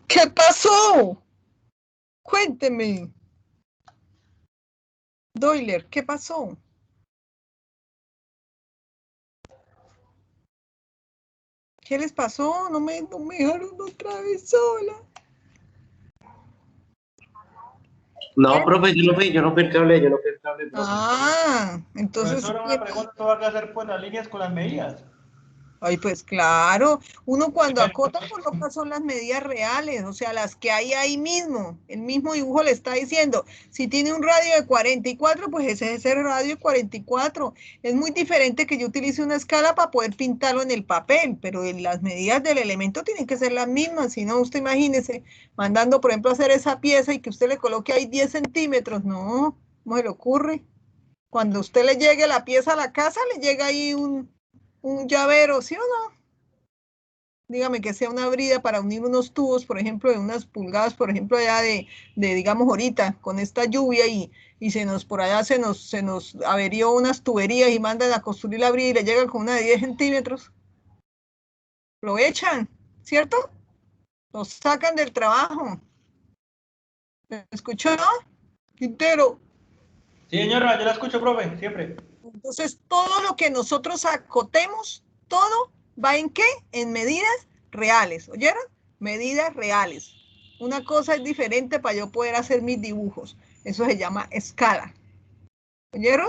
¿Qué pasó? Cuénteme. Doyler, ¿qué pasó? ¿Qué les pasó? No me dejaron otra vez sola. No, profe, yo no fui el cable, profe. Ah, entonces... Profesora, una pregunta, ¿tú vas a hacer pues las líneas con las medidas? Ay, pues claro, uno cuando acota coloca son las medidas reales, o sea, las que hay ahí mismo, el mismo dibujo le está diciendo, si tiene un radio de 44, pues ese es el radio de 44, es muy diferente que yo utilice una escala para poder pintarlo en el papel, pero las medidas del elemento tienen que ser las mismas, si no, usted imagínese, mandando, por ejemplo, a hacer esa pieza y que usted le coloque ahí 10 centímetros, no, ¿cómo se le ocurre? Cuando usted le llegue la pieza a la casa, le llega ahí un llavero, ¿sí o no? Dígame que sea una brida para unir unos tubos, por ejemplo, de unas pulgadas, por ejemplo, allá digamos, ahorita, con esta lluvia y por allá se nos averió unas tuberías y mandan a construir la brida y le llegan con una de 10 centímetros. Lo echan, ¿cierto? Lo sacan del trabajo. ¿Me escuchó? Quintero. Sí, señora, yo la escucho, profe, siempre. Entonces, todo lo que nosotros acotemos, todo va en qué? En medidas reales, ¿oyeron? Medidas reales. Una cosa es diferente para yo poder hacer mis dibujos. Eso se llama escala. ¿Oyeron?